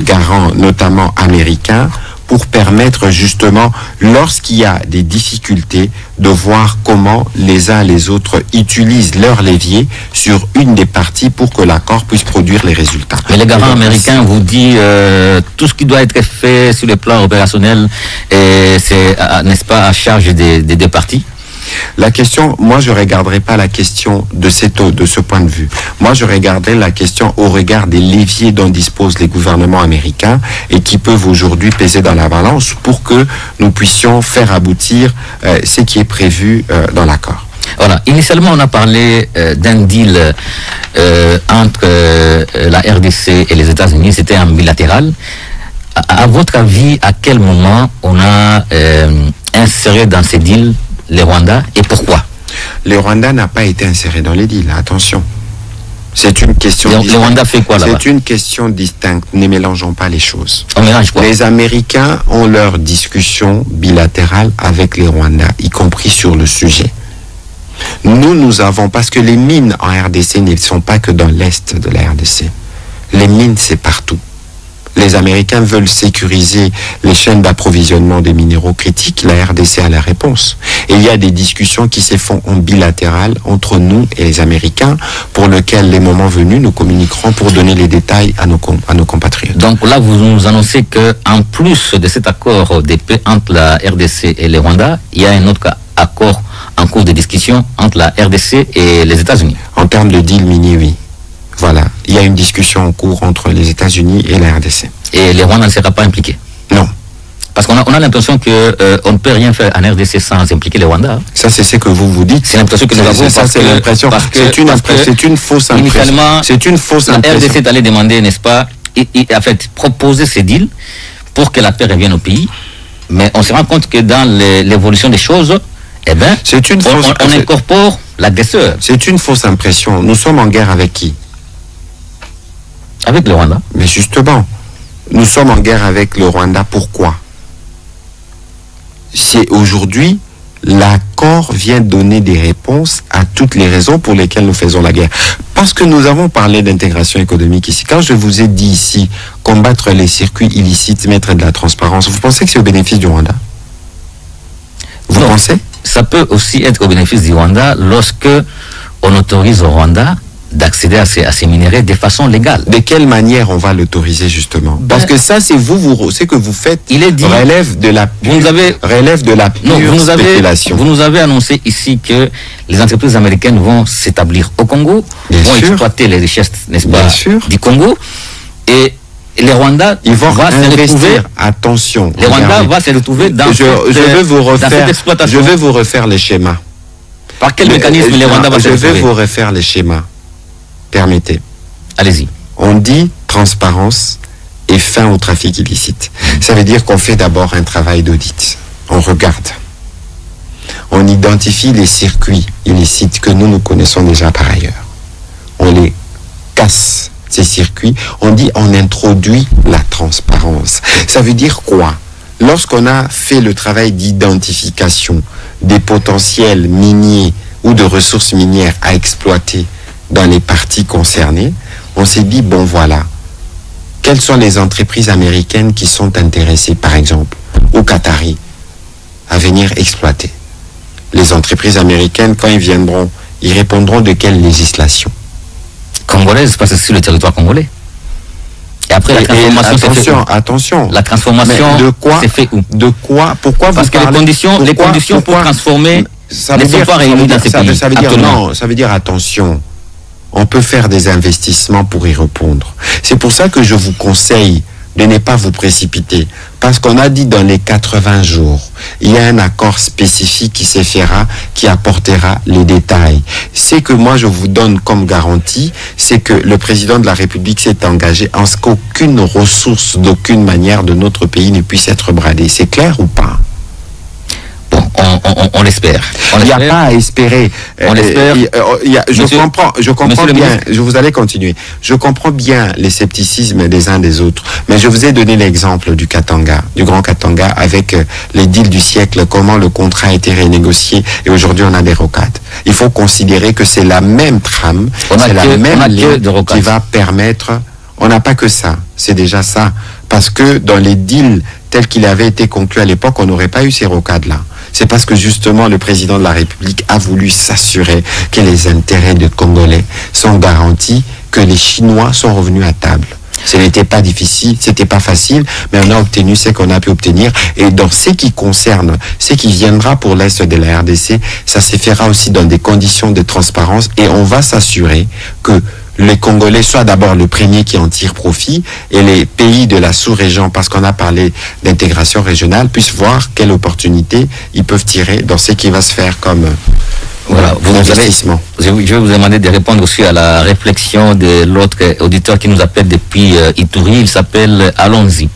garants, notamment américains, pour permettre justement, lorsqu'il y a des difficultés, de voir comment les uns les autres utilisent leur levier sur une des parties pour que l'accord puisse produire les résultats. Mais les garants américains vous disent tout ce qui doit être fait sur le plan opérationnel, c'est, n'est-ce pas, à charge des deux parties? La question, moi je ne regarderai pas la question de ce point de vue. Moi je regarderai la question au regard des leviers dont disposent les gouvernements américains et qui peuvent aujourd'hui peser dans la balance pour que nous puissions faire aboutir ce qui est prévu dans l'accord. Voilà. Initialement, on a parlé d'un deal entre la RDC et les États-Unis. C'était un bilatéral. À votre avis, à quel moment on a inséré dans ces deals les Rwandais et pourquoi? Le Rwanda n'a pas été inséré dans les deals, attention. C'est une question distincte. Le Rwanda fait quoi là-bas? C'est une question distincte. Ne mélangeons pas les choses. On mélange quoi? Les Américains ont leurs discussions bilatérales avec les Rwandais, y compris sur le sujet. Nous avons, parce que les mines en RDC ne sont pas que dans l'est de la RDC. Les mines, c'est partout. Les Américains veulent sécuriser les chaînes d'approvisionnement des minéraux critiques. La RDC a la réponse. Et il y a des discussions qui se font en bilatéral entre nous et les Américains, pour lesquelles, les moments venus, nous communiquerons pour donner les détails à nos compatriotes. Donc là, vous nous annoncez qu'en plus de cet accord de paix entre la RDC et les Rwandais, il y a un autre accord en cours de discussion entre la RDC et les États-Unis. En termes de deal minier, oui. Voilà, il y a une discussion en cours entre les États-Unis et la RDC. Et les Rwandais ne seraient pas impliqués? Non. Parce qu'on a l'impression qu'on ne peut rien faire en RDC sans impliquer les Rwandais. Ça, c'est ce que vous dites. C'est l'impression que nous avons. Ça, c'est l'impression. C'est une fausse impression. Initialement, c'est une fausse impression. La RDC est allée demander, n'est-ce pas, en fait, proposer ces deals pour que la paix revienne au pays. Mais on se rend compte que dans l'évolution des choses, eh ben, on incorpore l'agresseur. C'est une fausse impression. Nous sommes en guerre avec qui? Avec le Rwanda. Mais justement, nous sommes en guerre avec le Rwanda. Pourquoi? C'est aujourd'hui, l'accord vient donner des réponses à toutes les raisons pour lesquelles nous faisons la guerre. Parce que nous avons parlé d'intégration économique ici. Quand je vous ai dit ici, combattre les circuits illicites, mettre de la transparence, vous pensez que c'est au bénéfice du Rwanda? Vous pensez? Ça peut aussi être au bénéfice du Rwanda lorsque on autorise au Rwanda d'accéder à ces minéraux de façon légale. De quelle manière on va l'autoriser justement? Parce que ça, c'est ce que vous faites. Il est dit, relève de la pure spéculation. Vous nous avez annoncé ici que les entreprises américaines vont s'établir au Congo, vont exploiter les richesses, n'est-ce pas, du Congo, et les Rwandais vont investir. Attention. Les Rwandais vont se retrouver dans cette exploitation. Je vais vous refaire les schémas. Par quel mécanisme les Rwandais vont se retrouver? Je vais vous refaire les schémas. Permettez. Allez-y. On dit transparence et fin au trafic illicite. Ça veut dire qu'on fait d'abord un travail d'audit. On regarde. On identifie les circuits illicites que nous connaissons déjà par ailleurs. On les casse, ces circuits. On dit on introduit la transparence. Ça veut dire quoi? Lorsqu'on a fait le travail d'identification des potentiels miniers ou de ressources minières à exploiter dans les parties concernées, on s'est dit, bon voilà, quelles sont les entreprises américaines qui sont intéressées, par exemple, aux Qataris, à venir exploiter? Les entreprises américaines, quand ils viendront, ils répondront de quelle législation? Congolaise, parce que c'est sur le territoire congolais. Et après, la transformation, attention. La transformation, de quoi, c'est fait où? De quoi? Pourquoi parce vous parlez? Parce que les conditions pour transformer ne sont pas réunies dans ces pays. Ça veut dire attention. On peut faire des investissements pour y répondre. C'est pour ça que je vous conseille de ne pas vous précipiter. Parce qu'on a dit dans les 80 jours, il y a un accord spécifique qui se fera, qui apportera les détails. Ce que moi je vous donne comme garantie, c'est que le président de la République s'est engagé en ce qu'aucune ressource, d'aucune manière de notre pays ne puisse être bradée. C'est clair ou pas? Bon, on l'espère. Il n'y a pas à espérer. On l'espère. Je comprends bien. Vous allez continuer. Je comprends bien les scepticismes des uns des autres. Mais je vous ai donné l'exemple du Katanga, du Grand Katanga, avec les deals du siècle, comment le contrat a été renégocié et aujourd'hui on a des rocades. Il faut considérer que c'est la même trame, c'est la même ligne qui va permettre. On n'a pas que ça. C'est déjà ça. Parce que dans les deals tel qu'il avait été conclu à l'époque, on n'aurait pas eu ces rocades-là. C'est parce que justement le président de la République a voulu s'assurer que les intérêts des Congolais sont garantis, que les Chinois sont revenus à table. Ce n'était pas difficile, c'était pas facile, mais on a obtenu ce qu'on a pu obtenir. Et dans ce qui concerne, ce qui viendra pour l'Est de la RDC, ça se fera aussi dans des conditions de transparence et on va s'assurer que les Congolais soient d'abord le premier qui en tire profit et les pays de la sous-région, parce qu'on a parlé d'intégration régionale, puissent voir quelle opportunité ils peuvent tirer dans ce qui va se faire comme voilà, investissement. Je vais vous demander de répondre aussi à la réflexion de l'autre auditeur qui nous appelle depuis Ituri. Il s'appelle Allons-y.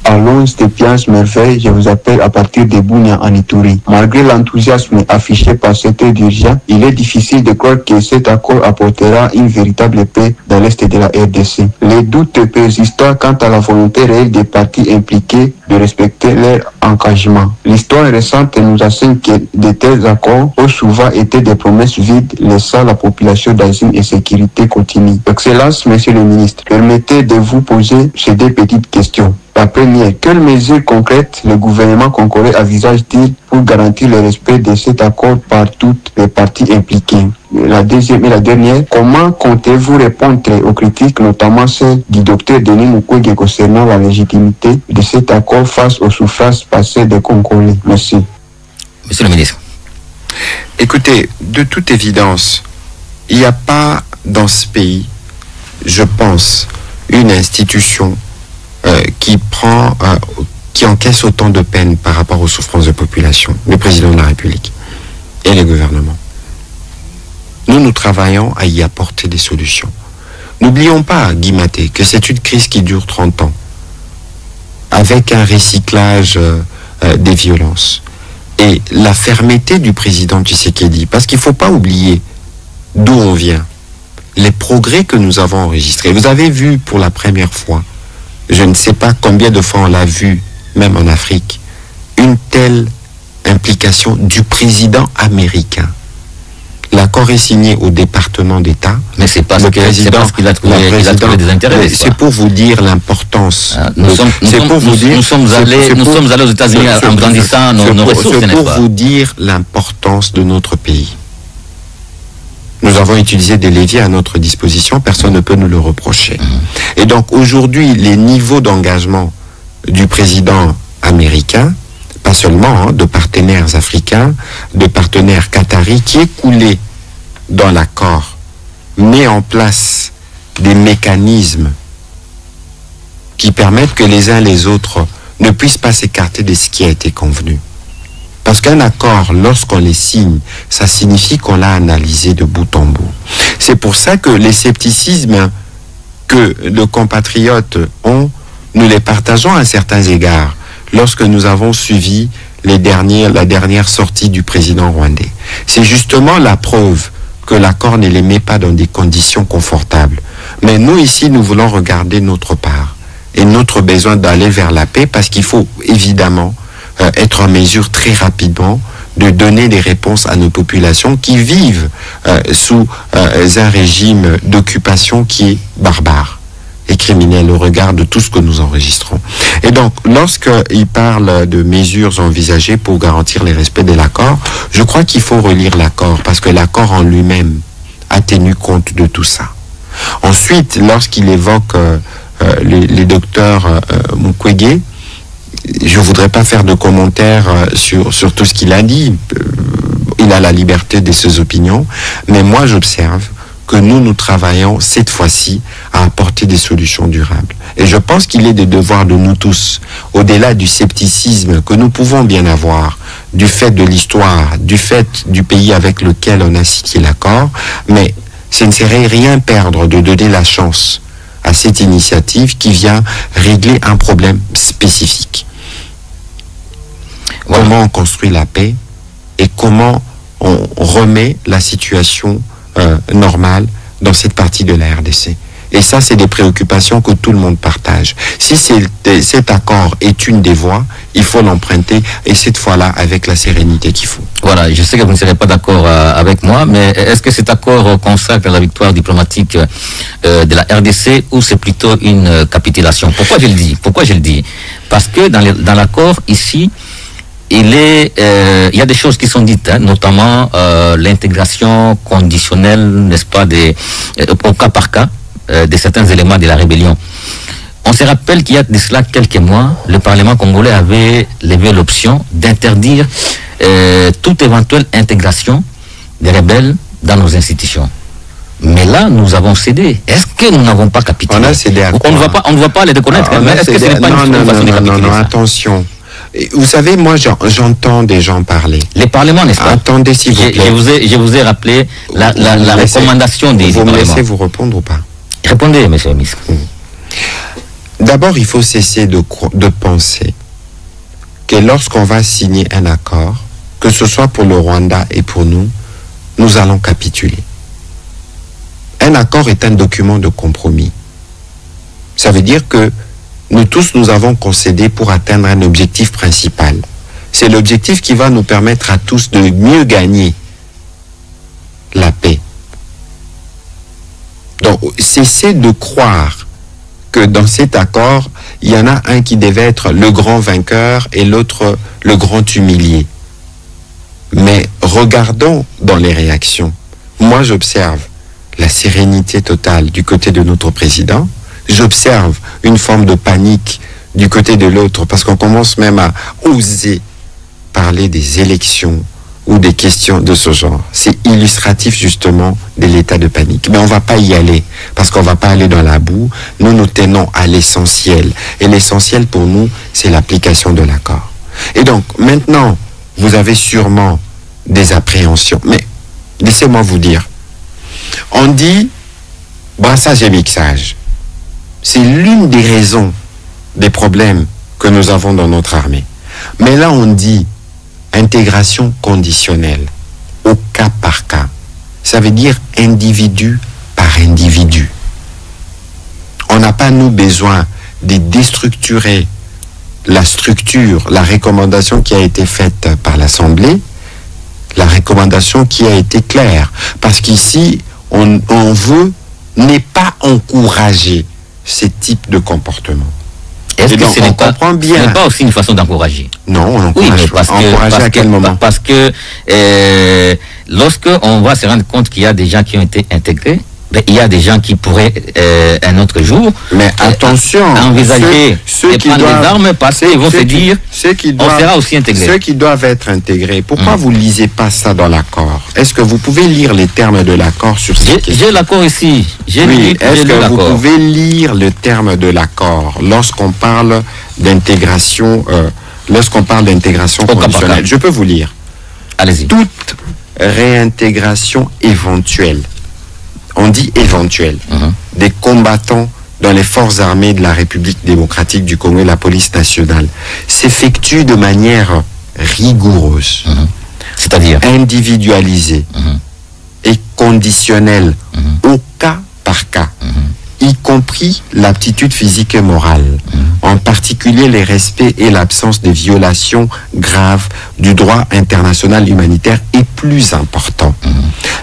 Allons, Stépias Merveille, je vous appelle à partir de Bunia en Ituri. Malgré l'enthousiasme affiché par cet dirigeant, il est difficile de croire que cet accord apportera une véritable paix dans l'Est de la RDC. Les doutes persistants quant à la volonté réelle des partis impliqués de respecter leur engagement. L'histoire récente nous enseigne que de tels accords ont souvent été des promesses vides, laissant la population dans une insécurité continue. Excellence, Monsieur le Ministre, permettez de vous poser ces deux petites questions. La première, quelles mesures concrètes le gouvernement congolais envisage-t-il pour garantir le respect de cet accord par toutes les parties impliquées? La deuxième et la dernière, comment comptez-vous répondre aux critiques, notamment celles du docteur Denis Mukwege concernant la légitimité de cet accord face aux souffrances passées des Congolais? Merci. Monsieur le ministre. Écoutez, de toute évidence, il n'y a pas dans ce pays, je pense, une institution qui encaisse autant de peine par rapport aux souffrances de population, le président de la République et le gouvernement. Nous travaillons à y apporter des solutions. N'oublions pas, Guy Maté, que c'est une crise qui dure 30 ans, avec un recyclage des violences. Et la fermeté du président Tshisekedi, parce qu'il ne faut pas oublier d'où on vient, les progrès que nous avons enregistrés. Vous avez vu pour la première fois, je ne sais pas combien de fois on l'a vu, même en Afrique, une telle implication du président américain. L'accord est signé au département d'État. Mais c'est parce qu'il a trouvé des intérêts. C'est pour vous dire l'importance. Nous sommes allés aux États-Unis en grandissant nos ressources. C'est pour vous dire l'importance de notre pays. Nous avons utilisé des leviers à notre disposition, personne ne peut nous le reprocher. Et donc aujourd'hui, les niveaux d'engagement du président américain, pas seulement de partenaires africains, de partenaires qataris, qui est coulé dans l'accord, met en place des mécanismes qui permettent que les uns les autres ne puissent pas s'écarter de ce qui a été convenu. Parce qu'un accord, lorsqu'on les signe, ça signifie qu'on l'a analysé de bout en bout. C'est pour ça que les scepticismes que nos compatriotes ont, nous les partageons à certains égards, lorsque nous avons suivi la dernière sortie du président rwandais. C'est justement la preuve que l'accord ne les met pas dans des conditions confortables. Mais nous, ici, nous voulons regarder notre part et notre besoin d'aller vers la paix, parce qu'il faut évidemment être en mesure très rapidement de donner des réponses à nos populations qui vivent sous un régime d'occupation qui est barbare et criminel au regard de tout ce que nous enregistrons. Et donc, lorsqu'il parle de mesures envisagées pour garantir les respects de l'accord, je crois qu'il faut relire l'accord, parce que l'accord en lui-même a tenu compte de tout ça. Ensuite, lorsqu'il évoque les docteurs Mukwege, je ne voudrais pas faire de commentaires sur tout ce qu'il a dit. Il a la liberté de ses opinions. Mais moi, j'observe que nous travaillons cette fois-ci à apporter des solutions durables. Et je pense qu'il est des devoirs de nous tous, au-delà du scepticisme que nous pouvons bien avoir, du fait de l'histoire, du fait du pays avec lequel on a signé l'accord, mais ce ne serait rien perdre de donner la chance à cette initiative qui vient régler un problème spécifique. Voilà. Comment on construit la paix et comment on remet la situation normale dans cette partie de la RDC. Et ça, c'est des préoccupations que tout le monde partage. Si cet accord est une des voies, il faut l'emprunter, et cette fois-là, avec la sérénité qu'il faut. Voilà, je sais que vous ne serez pas d'accord avec moi, mais est-ce que cet accord consacre la victoire diplomatique de la RDC ou c'est plutôt une capitulation? Pourquoi je le dis? Parce que dans l'accord, ici, il y a des choses qui sont dites, hein, notamment l'intégration conditionnelle, n'est-ce pas, au cas par cas, de certains éléments de la rébellion. On se rappelle qu'il y a de cela quelques mois, le Parlement congolais avait levé l'option d'interdire toute éventuelle intégration des rebelles dans nos institutions. Mais là, nous avons cédé. Est-ce que nous n'avons pas capitulé? On a cédé à quoi? On ne va pas les reconnaître. Mais est-ce que ce n'est pas une façon de capituler? Non, attention. Vous savez, moi, j'entends des gens parler. Les parlements, n'est-ce pas? Attendez, s'il vous plaît. Je vous ai rappelé la recommandation des parlements. Vous me laissez vous répondre ou pas? Répondez, monsieur le ministre. D'abord, il faut cesser de penser que lorsqu'on va signer un accord, que ce soit pour le Rwanda et pour nous, nous allons capituler. Un accord est un document de compromis. Ça veut dire que nous tous, nous avons concédé pour atteindre un objectif principal. C'est l'objectif qui va nous permettre à tous de mieux gagner la paix. Donc, cessez de croire que dans cet accord, il y en a un qui devait être le grand vainqueur et l'autre le grand humilié. Mais regardons dans les réactions. Moi, j'observe la sérénité totale du côté de notre président. J'observe une forme de panique du côté de l'autre, parce qu'on commence même à oser parler des élections ou des questions de ce genre. C'est illustratif justement de l'état de panique. Mais on ne va pas y aller, parce qu'on ne va pas aller dans la boue. Nous nous tenons à l'essentiel. Et l'essentiel pour nous, c'est l'application de l'accord. Et donc, maintenant, vous avez sûrement des appréhensions. Mais laissez-moi vous dire, on dit brassage et mixage. C'est l'une des raisons des problèmes que nous avons dans notre armée. Mais là, on dit intégration conditionnelle, au cas par cas. Ça veut dire individu par individu. On n'a pas, nous, besoin de déstructurer la structure, la recommandation qui a été faite par l'Assemblée, la recommandation qui a été claire. Parce qu'ici, on veut n'est pas encourager ce type de comportement. Est-ce que ce n'est pas aussi une façon d'encourager? Non, on encourage pas. Encourager à quel moment? Parce que lorsque on va se rendre compte qu'il y a des gens qui ont été intégrés, il y a des gens qui pourraient un autre jour envisager de prendre les armes parce qu'ils vont se dire on sera aussi intégrés. Ceux qui doivent être intégrés, pourquoi vous ne lisez pas ça dans l'accord? Est-ce que vous pouvez lire les termes de l'accord sur cette question? J'ai l'accord ici. Est-ce que vous pouvez lire le terme de l'accord lorsqu'on parle d'intégration conditionnelle? Je peux vous lire. Allez-y. Toute réintégration éventuelle, on dit éventuelle, des combattants dans les forces armées de la République démocratique du Congo et la police nationale s'effectue de manière rigoureuse, c'est-à-dire individualisée et conditionnelle au cas par cas, y compris l'aptitude physique et morale, en particulier les respects et l'absence de violations graves du droit international humanitaire et plus important,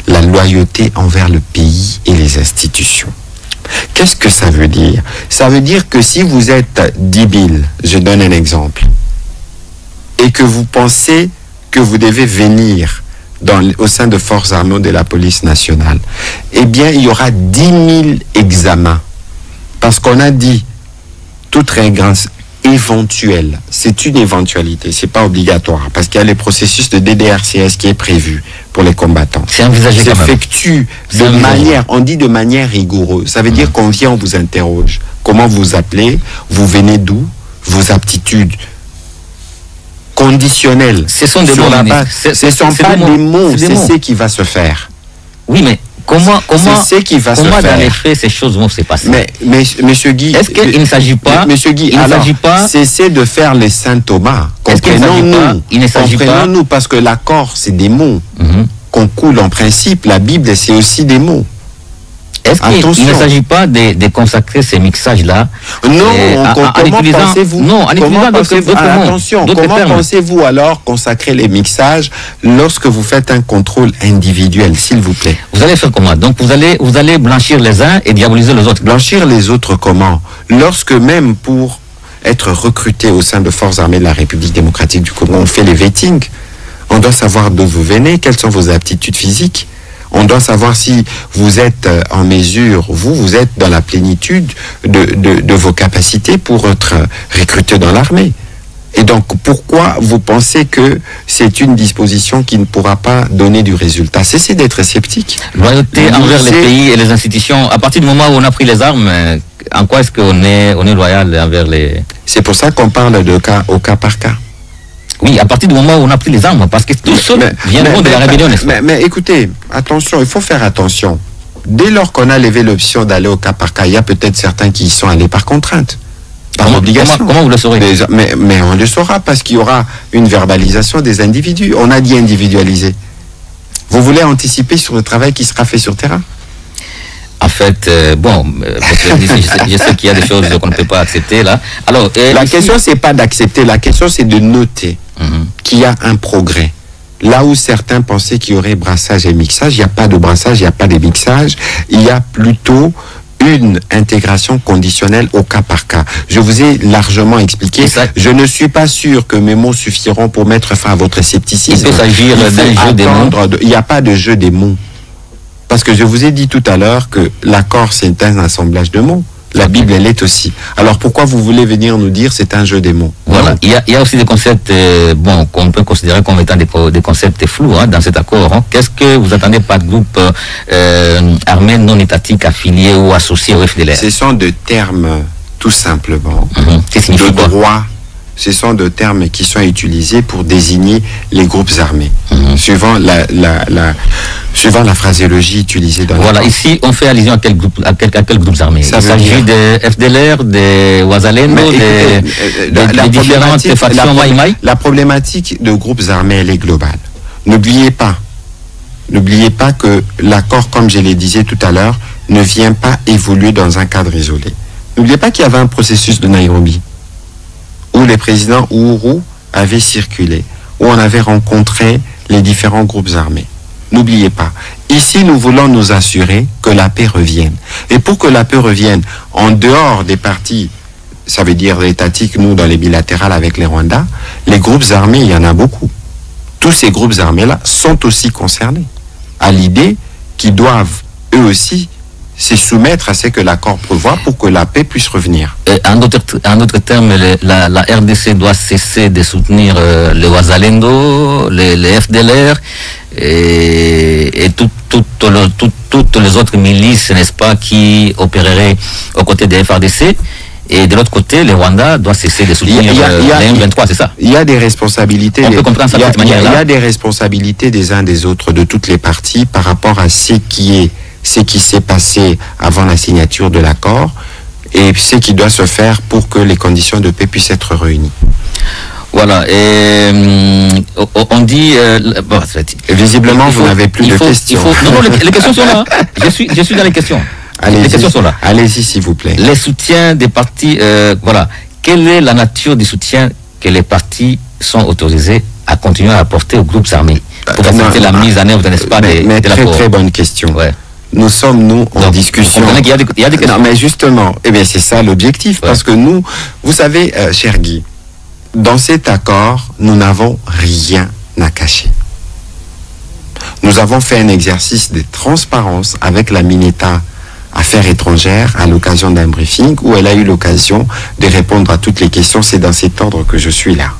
la loyauté envers le pays et les institutions. Qu'est-ce que ça veut dire? Ça veut dire que si vous êtes 10 000, je donne un exemple, et que vous pensez que vous devez venir au sein de forces armées de la police nationale, eh bien, il y aura 10 000 examens. Parce qu'on a dit, toute règle éventuelle, c'est une éventualité, c'est pas obligatoire, parce qu'il y a le processus de DDRCS qui est prévu pour les combattants. C'est envisagé quand même. S'effectue de manière, on dit de manière rigoureuse. Ça veut dire qu'on vient, on vous interroge. Comment vous appelez? Vous venez d'où? Vos aptitudes conditionnelles. Ce sont des mots. Ce ne sont pas des mots, c'est ce qui va se faire. Oui, mais comment c'est ce qui va se faire. Dans les faits, ces choses vont se passer? Mais monsieur Guy, est-ce qu'il ne s'agit pas, monsieur Guy, cessez de faire les Saint Thomas. Comprenons-nous, parce que l'accord, c'est des mots qu'on coule en principe. La Bible, c'est aussi des mots. Est-ce qu'il ne s'agit pas de consacrer ces mixages-là? Non, comment pensez-vous? Non, en utilisant attention, comment pensez-vous alors consacrer les mixages lorsque vous faites un contrôle individuel, s'il vous plaît? Vous allez faire comment? Donc vous allez blanchir les uns et diaboliser les autres. Blanchir les autres comment? Lorsque même pour être recruté au sein de forces armées de la République démocratique du Congo, on fait les vetting. On doit savoir d'où vous venez, quelles sont vos aptitudes physiques. On doit savoir si vous êtes en mesure, vous êtes dans la plénitude de vos capacités pour être recruté dans l'armée. Et donc, pourquoi vous pensez que c'est une disposition qui ne pourra pas donner du résultat? Cessez d'être sceptique. Loyauté envers les pays et les institutions. À partir du moment où on a pris les armes, en quoi est-ce qu'on est loyal envers les... C'est pour ça qu'on parle de cas au cas par cas. Oui, à partir du moment où on a pris les armes, parce que tout ça viendront de la rébellion, n'est-ce pas? Mais écoutez, attention, il faut faire attention. Dès lors qu'on a levé l'option d'aller au cas par cas, il y a peut-être certains qui y sont allés par contrainte, par obligation. Comment vous le saurez? Mais on le saura parce qu'il y aura une verbalisation des individus. On a dit individualiser. Vous voulez anticiper sur le travail qui sera fait sur terrain? En fait, je sais qu'il y a des choses qu'on ne peut pas accepter là. Alors, la question, c'est pas d'accepter, la question, c'est de noter qu'il y a un progrès. Là où certains pensaient qu'il y aurait brassage et mixage, il n'y a pas de brassage, il n'y a pas de mixage, il y a plutôt une intégration conditionnelle au cas par cas. Je vous ai largement expliqué. Je ne suis pas sûr que mes mots suffiront pour mettre fin à votre scepticisme. Il peut s'agir d'un jeu des mots. Il n'y a pas de jeu des mots. Parce que je vous ai dit tout à l'heure que l'accord, c'est un assemblage de mots. La Bible, elle est aussi. Alors pourquoi vous voulez venir nous dire c'est un jeu des mots? Voilà. Il y a aussi des concepts qu'on peut considérer comme étant des concepts flous dans cet accord. Qu'est-ce que vous attendez par groupe armé non étatique affilié ou associé au FDLR? Ce sont de termes, tout simplement, de droit. Ce sont de termes qui sont utilisés pour désigner les groupes armés, suivant la phraséologie utilisée dans Voilà, ici, on fait allusion à quel groupe armés? Il s'agit des FDLR, des Ouazalendo, des différentes factions Maïmaï? La problématique de groupes armés, elle est globale. N'oubliez pas que l'accord, comme je le disais tout à l'heure, ne vient pas évoluer dans un cadre isolé. N'oubliez pas qu'il y avait un processus de Nairobi, où les présidents Uhuru avaient circulé, où on avait rencontré les différents groupes armés. N'oubliez pas, ici nous voulons nous assurer que la paix revienne. Et pour que la paix revienne, en dehors des partis, ça veut dire étatiques, nous dans les bilatérales avec les Rwandais, les groupes armés, il y en a beaucoup. Tous ces groupes armés-là sont aussi concernés à l'idée qu'ils doivent eux aussi se soumettre à ce que l'accord prévoit pour que la paix puisse revenir. En d'autres termes, la RDC doit cesser de soutenir les Ouazalendo, les FDLR et toutes les autres milices, n'est-ce pas, qui opéreraient aux côtés des FRDC. Et de l'autre côté, les Rwandais doivent cesser de soutenir les M23, c'est ça? Il y a des responsabilités. On peut comprendre ça de cette manière-là. Il y a des responsabilités des uns des autres, de toutes les parties, par rapport à ce qui s'est passé avant la signature de l'accord et ce qui doit se faire pour que les conditions de paix puissent être réunies. Voilà, et on dit... visiblement, vous n'avez plus de questions. Non, les questions sont là. Je suis dans les questions. Les questions sont là. Allez-y, s'il vous plaît. Les soutiens des partis, voilà. Quelle est la nature du soutien que les partis sont autorisés à continuer à apporter aux groupes armés pour faciliter la mise en œuvre, n'est-ce pas, mais très bonne question. Ouais. Nous sommes, en discussion. Il y a des questions. Non, mais justement, c'est ça l'objectif. Parce que nous, vous savez, cher Guy, dans cet accord, nous n'avons rien à cacher. Nous avons fait un exercice de transparence avec la Mineta Affaires étrangères à l'occasion d'un briefing où elle a eu l'occasion de répondre à toutes les questions. C'est dans cet ordre que je suis là.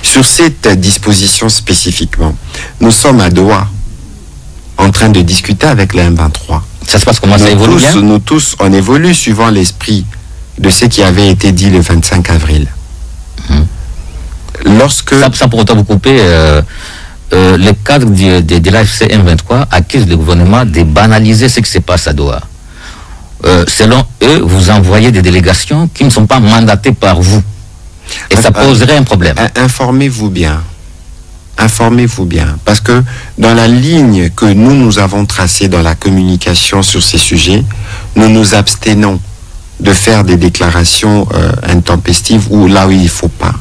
Sur cette disposition spécifiquement, nous sommes à Doha en train de discuter avec les M23. Ça se passe comment? Ça évolue bien? Nous tous, on évolue suivant l'esprit de ce qui avait été dit le 25 avril. Lorsque... Ça pour autant vous couper, le cadre de l'AFC M23 accuse le gouvernement de banaliser ce qui se passe à Doha. Selon eux, vous envoyez des délégations qui ne sont pas mandatées par vous. Et ça poserait un problème. Informez-vous bien. informez-vous bien. Parce que dans la ligne que nous avons tracée dans la communication sur ces sujets, nous nous abstenons de faire des déclarations intempestives ou là où il ne faut pas.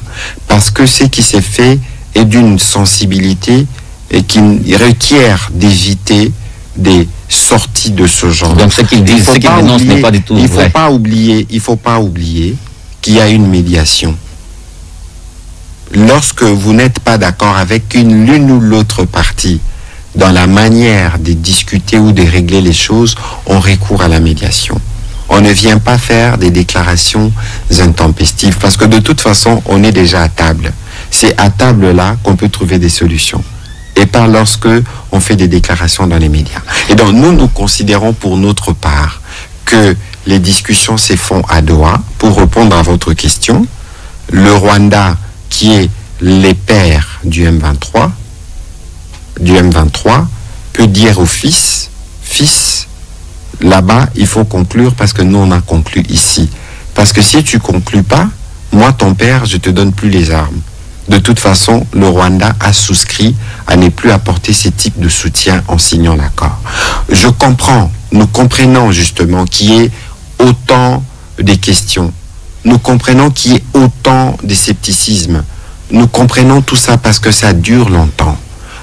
Parce que ce qui s'est fait est d'une sensibilité et qui requiert d'éviter des sorties de ce genre. Donc ce qu'ils disent, ce qu'ils dénoncent n'est pas du tout vrai. Il ne faut pas oublier qu'il y a une médiation. Lorsque vous n'êtes pas d'accord avec l'une ou l'autre partie dans la manière de discuter ou de régler les choses, on recourt à la médiation. On ne vient pas faire des déclarations intempestives parce que de toute façon, on est déjà à table. C'est à table là qu'on peut trouver des solutions. Et pas lorsque on fait des déclarations dans les médias. Et donc nous considérons pour notre part que les discussions se font à Doha. Pour répondre à votre question, le Rwanda, qui est les pères du M23, peut dire au fils, là-bas, il faut conclure parce que nous, on a conclu ici. Parce que si tu conclus pas, moi, ton père, je te donne plus les armes. De toute façon, le Rwanda a souscrit à ne plus apporter ce type de soutien en signant l'accord. Je comprends, nous comprenons justement qu'il y ait autant de questions. Nous comprenons qu'il y ait autant de scepticisme. Nous comprenons tout ça parce que ça dure longtemps.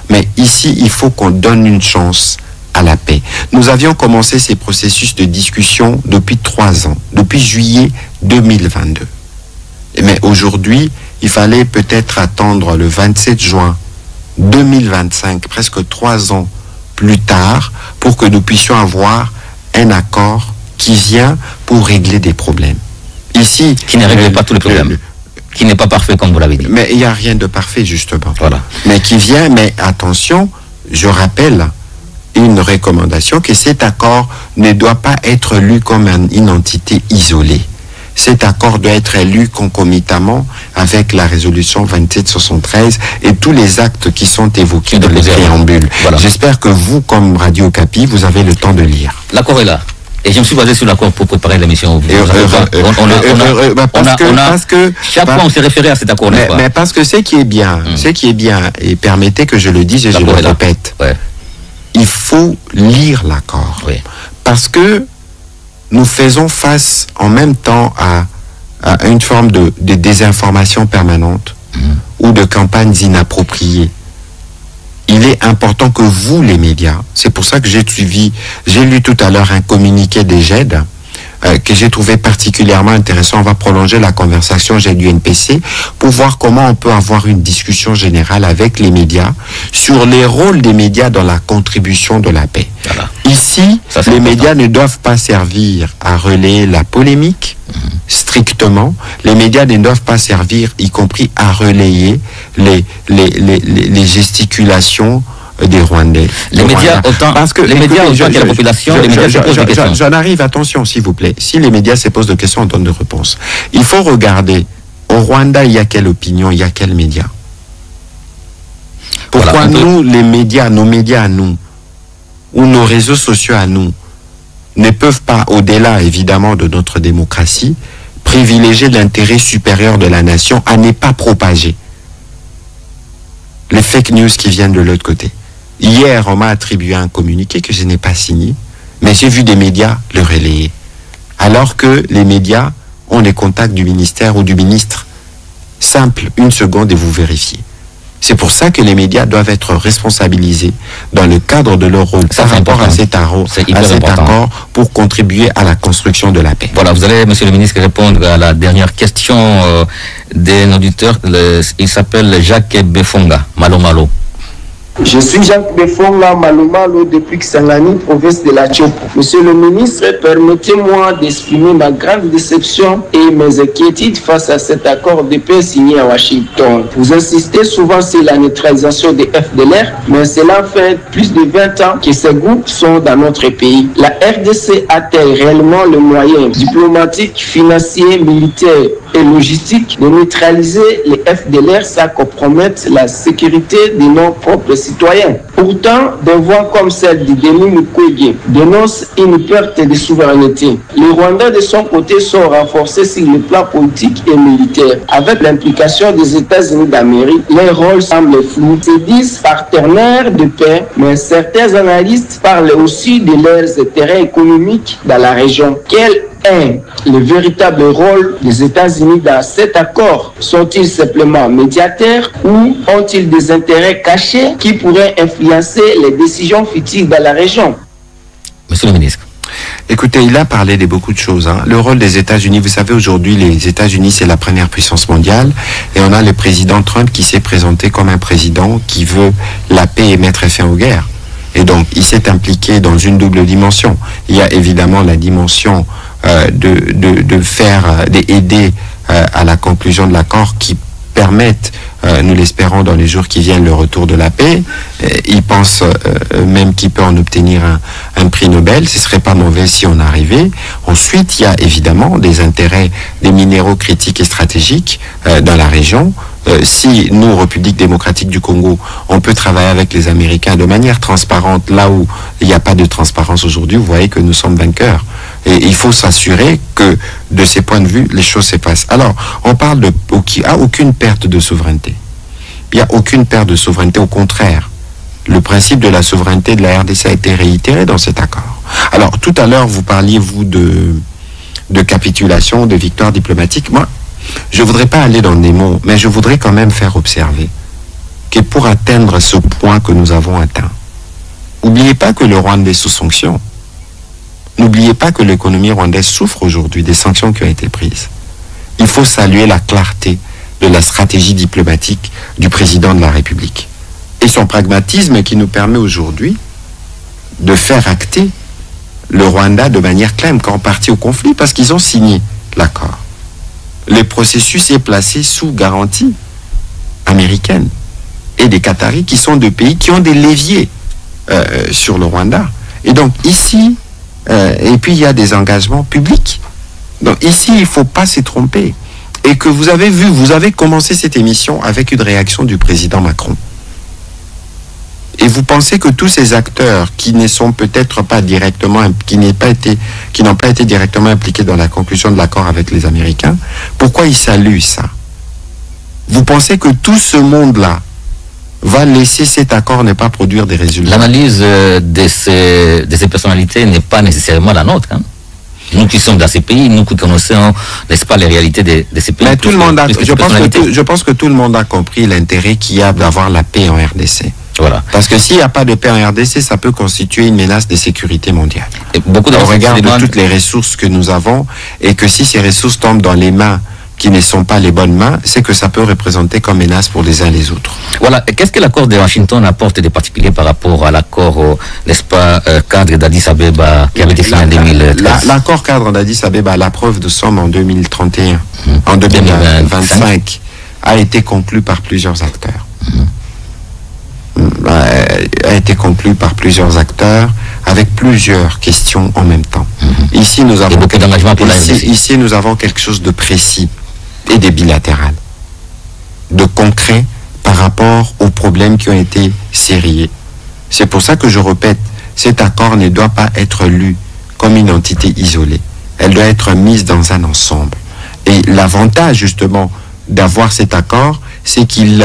Mais ici, il faut qu'on donne une chance à la paix. Nous avions commencé ces processus de discussion depuis 3 ans, depuis juillet 2022. Mais aujourd'hui, il fallait peut-être attendre le 27 juin 2025, presque 3 ans plus tard, pour que nous puissions avoir un accord qui vient pour régler des problèmes. Ici, qui ne règle pas tous les problèmes. Qui n'est pas parfait, comme vous l'avez dit. Mais il n'y a rien de parfait, justement. Voilà. Mais qui vient, mais attention, je rappelle une recommandation que cet accord ne doit pas être lu comme une entité isolée. Cet accord doit être lu concomitamment avec la résolution 2773 et tous les actes qui sont évoqués dans le préambule. Voilà. J'espère que vous, comme Radio Okapi, vous avez le temps de lire. L'accord est là. Et je me suis basé sur l'accord pour préparer l'émission. Parce que chaque fois on s'est référé à cet accord. Mais parce que ce qui est bien, et permettez que je le dise et je le répète, il faut lire l'accord. Oui. Parce que nous faisons face en même temps à une forme de désinformation permanente ou de campagnes inappropriées. Il est important que vous, les médias, c'est pour ça que j'ai lu tout à l'heure un communiqué des GED que j'ai trouvé particulièrement intéressant. On va prolonger la conversation GED du NPC pour voir comment on peut avoir une discussion générale avec les médias sur les rôles des médias dans la contribution de la paix. Voilà. Ici, les médias ne doivent pas servir à relayer la polémique strictement. Les médias ne doivent pas servir, y compris à relayer les gesticulations des Rwandais. Les médias autant que la population, les médias se posent des questions. J'en arrive, attention s'il vous plaît. Si les médias se posent des questions, on donne des réponses. Il faut regarder, au Rwanda, il y a quelle opinion, il y a quels médias. Pourquoi nous, les médias, nos médias à nous, ou nos réseaux sociaux à nous, ne peuvent pas, au-delà évidemment de notre démocratie, privilégier l'intérêt supérieur de la nation à ne pas propager les fake news qui viennent de l'autre côté. Hier, on m'a attribué un communiqué que je n'ai pas signé, mais j'ai vu des médias le relayer. Alors que les médias ont les contacts du ministère ou du ministre. Simple, 1 seconde et vous vérifiez. C'est pour ça que les médias doivent être responsabilisés dans le cadre de leur rôle par rapport à cet accord pour contribuer à la construction de la paix. Voilà, vous allez, monsieur le ministre, répondre à la dernière question d'un auditeur. Il s'appelle Jacques Befonga, Malo Malo. Je suis Jacques Befonga Malomalo depuis Kisangani, province de la Tchopo. Monsieur le ministre, permettez-moi d'exprimer ma grande déception et mes inquiétudes face à cet accord de paix signé à Washington. Vous insistez souvent sur la neutralisation des FDLR, mais cela fait plus de 20 ans que ces groupes sont dans notre pays. La RDC a-t-elle réellement le moyen diplomatique, financier, militaire et logistique de neutraliser les FDLR sans compromettre la sécurité de nos propres citoyens. Pourtant, des voix comme celle de Denis Mukwege dénoncent une perte de souveraineté. Les Rwandais, de son côté, sont renforcés sur le plan politique et militaire. Avec l'implication des États-Unis d'Amérique, leur rôle semble flou. Ils se disent partenaires de paix, mais certains analystes parlent aussi de leurs intérêts économiques dans la région. Quel est le véritable rôle des États-Unis dans cet accord? Sont-ils simplement médiateurs ou ont-ils des intérêts cachés qui pourraient influencer les décisions futures dans la région? Monsieur le ministre. Écoutez, il a parlé de beaucoup de choses. Le rôle des États-Unis, vous savez, aujourd'hui, les États-Unis, c'est la première puissance mondiale. Et on a le président Trump qui s'est présenté comme un président qui veut la paix et mettre fin aux guerres. Et donc, il s'est impliqué dans une double dimension. Il y a évidemment la dimension d'aider à la conclusion de l'accord qui permettent, nous l'espérons dans les jours qui viennent, le retour de la paix. Il pense même qu'il peut en obtenir un prix Nobel. Ce serait pas mauvais si on arrivait. Ensuite, il y a évidemment des intérêts des minéraux critiques et stratégiques dans la région. Si nous, République démocratique du Congo, on peut travailler avec les Américains de manière transparente, là où il n'y a pas de transparence aujourd'hui, vous voyez que nous sommes vainqueurs. Et il faut s'assurer que, de ces points de vue, les choses se passent. Alors, on parle de aucune perte de souveraineté. Il n'y a aucune perte de souveraineté, au contraire. Le principe de la souveraineté de la RDC a été réitéré dans cet accord. Alors, tout à l'heure, vous parliez, vous, de capitulation, de victoire diplomatique. Moi, je ne voudrais pas aller dans des mots, mais je voudrais quand même faire observer que pour atteindre ce point que nous avons atteint, n'oubliez pas que le Rwanda est sous sanction. N'oubliez pas que l'économie rwandaise souffre aujourd'hui des sanctions qui ont été prises. Il faut saluer la clarté de la stratégie diplomatique du président de la République et son pragmatisme qui nous permet aujourd'hui de faire acter le Rwanda de manière claire quand parti au conflit parce qu'ils ont signé l'accord. Le processus est placé sous garantie américaine et des Qataris qui sont deux pays qui ont des leviers sur le Rwanda. Et donc ici, et puis il y a des engagements publics. Donc ici, il ne faut pas se tromper. Et que vous avez vu, vous avez commencé cette émission avec une réaction du président Macron. Et vous pensez que tous ces acteurs qui ne sont peut-être pas directement, qui n'ont pas été directement impliqués dans la conclusion de l'accord avec les Américains, pourquoi ils saluent ça? Vous pensez que tout ce monde-là va laisser cet accord ne pas produire des résultats? L'analyse de ces personnalités n'est pas nécessairement la nôtre. Nous qui sommes dans ces pays, nous qui connaissons, n'est-ce pas, les réalités de ces pays. Mais tout le monde je pense que tout le monde a compris l'intérêt qu'il y a d'avoir la paix en RDC. Voilà. Parce que s'il n'y a pas de paix en RDC, ça peut constituer une menace de sécurité mondiale. Et beaucoup on regarde toutes les ressources que nous avons et que si ces ressources tombent dans les mains qui ne sont pas les bonnes mains, c'est que ça peut représenter comme menace pour les uns les autres. Voilà. Qu'est-ce que l'accord de Washington apporte de particulier par rapport à l'accord, n'est-ce pas, cadre d'Addis Abeba qui avait été signé en 2013? L'accord cadre d'Addis Abeba, la preuve de somme en 2031, en 2025, a été conclu par plusieurs acteurs. A été conclu par plusieurs acteurs avec plusieurs questions en même temps. Ici, nous avons ici, nous avons quelque chose de précis et de bilatéral, de concret par rapport aux problèmes qui ont été sérieux. C'est pour ça que je répète, cet accord ne doit pas être lu comme une entité isolée. Elle doit être mise dans un ensemble. Et l'avantage, justement, d'avoir cet accord, c'est qu'il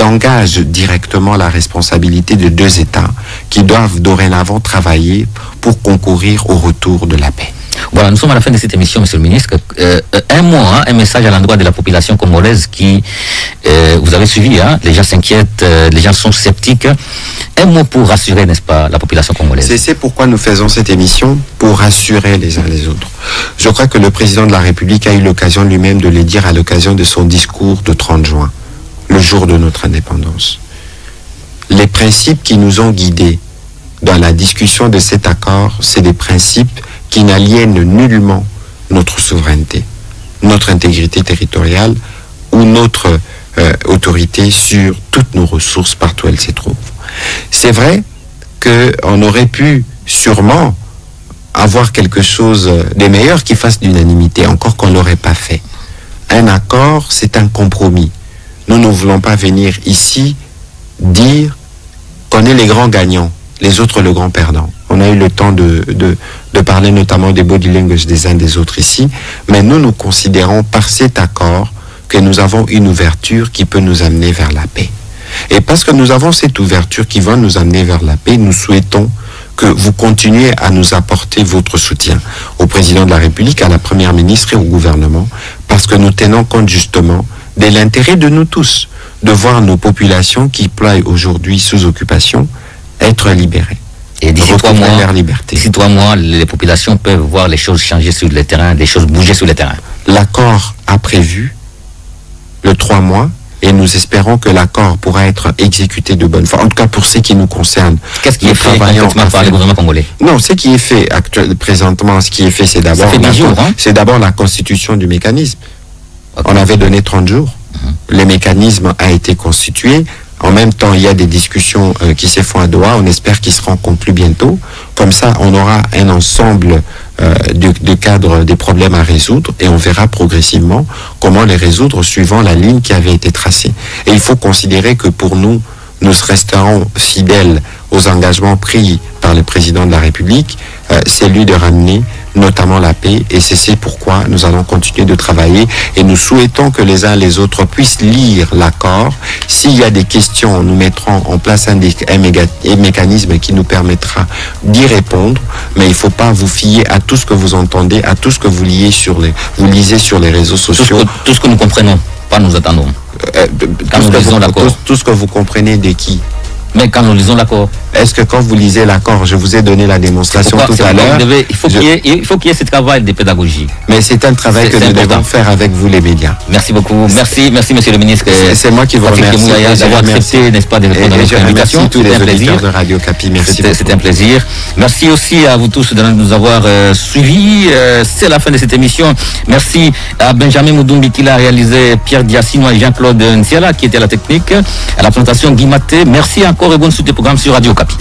engage directement la responsabilité de deux États qui doivent dorénavant travailler pour concourir au retour de la paix. Voilà, nous sommes à la fin de cette émission, Monsieur le Ministre. Un mot, un message à l'endroit de la population congolaise qui, vous avez suivi, les gens s'inquiètent, les gens sont sceptiques. Un mot pour rassurer, n'est-ce pas, la population congolaise. C'est pourquoi nous faisons cette émission, pour rassurer les uns les autres. Je crois que le président de la République a eu l'occasion lui-même de le dire à l'occasion de son discours de 30 juin, le jour de notre indépendance. Les principes qui nous ont guidés dans la discussion de cet accord, c'est des principes qui n'aliènent nullement notre souveraineté, notre intégrité territoriale ou notre autorité sur toutes nos ressources partout où elles se trouvent. C'est vrai qu'on aurait pu sûrement avoir quelque chose de meilleur qui fasse l'unanimité, encore qu'on ne l'aurait pas fait. Un accord, c'est un compromis. Nous ne voulons pas venir ici dire qu'on est les grands gagnants, les autres le grand perdant. On a eu le temps de parler notamment des body language des uns des autres ici, mais nous considérons par cet accord que nous avons une ouverture qui peut nous amener vers la paix. Et parce que nous avons cette ouverture qui va nous amener vers la paix, nous souhaitons que vous continuez à nous apporter votre soutien au président de la République, à la première ministre et au gouvernement, parce que nous tenons compte justement de l'intérêt de nous tous, de voir nos populations qui ploient aujourd'hui sous occupation être libérées. Et d'ici 3 mois, leur liberté. D'ici 3 mois, les populations peuvent voir les choses changer sur le terrain, les choses bouger sur le terrain. L'accord a prévu le 3 mois et nous espérons que l'accord pourra être exécuté de bonne foi. En tout cas, pour ce qui nous concerne. Qu'est-ce qui est fait concrètement par le gouvernement congolais? Non, ce qui est fait présentement, ce qui est fait, c'est d'abord la constitution du mécanisme. Okay. On avait donné 30 jours. Le mécanisme a été constitué. En même temps, il y a des discussions qui se font à Doha. On espère qu'ils seront conclus bientôt. Comme ça, on aura un ensemble de cadres des problèmes à résoudre et on verra progressivement comment les résoudre suivant la ligne qui avait été tracée. Et il faut considérer que pour nous, nous resterons fidèles aux engagements pris par le président de la République, c'est lui de ramener notamment la paix, et c'est pourquoi nous allons continuer de travailler et nous souhaitons que les uns et les autres puissent lire l'accord. S'il y a des questions, nous mettrons en place un mécanisme qui nous permettra d'y répondre, mais il ne faut pas vous fier à tout ce que vous entendez, à tout ce que vous lisez sur les réseaux sociaux. Tout ce que nous comprenons, pas nous attendons. Tout ce que vous comprenez de qui? Mais quand nous lisons l'accord. Est-ce que quand vous lisez l'accord, je vous ai donné la démonstration tout à l'heure. Il faut qu'il y ait ce travail de pédagogie. Mais c'est un travail que nous devons faire avec vous les médias. Merci beaucoup. Merci monsieur le ministre. C'est moi qui vous remercie d'avoir accepté, n'est-ce pas, de répondre à notre invitation. Tous les auditeurs de Radio Capi. Merci. C'était un plaisir. Merci aussi à vous tous de nous avoir suivis. C'est la fin de cette émission. Merci à Benjamin Moudoumbi qui l'a réalisé, Pierre Diassino et Jean-Claude Nsiala qui était à la technique. À la présentation, Guy Maté. Merci encore et bonne suite des programmes sur Radio Capi.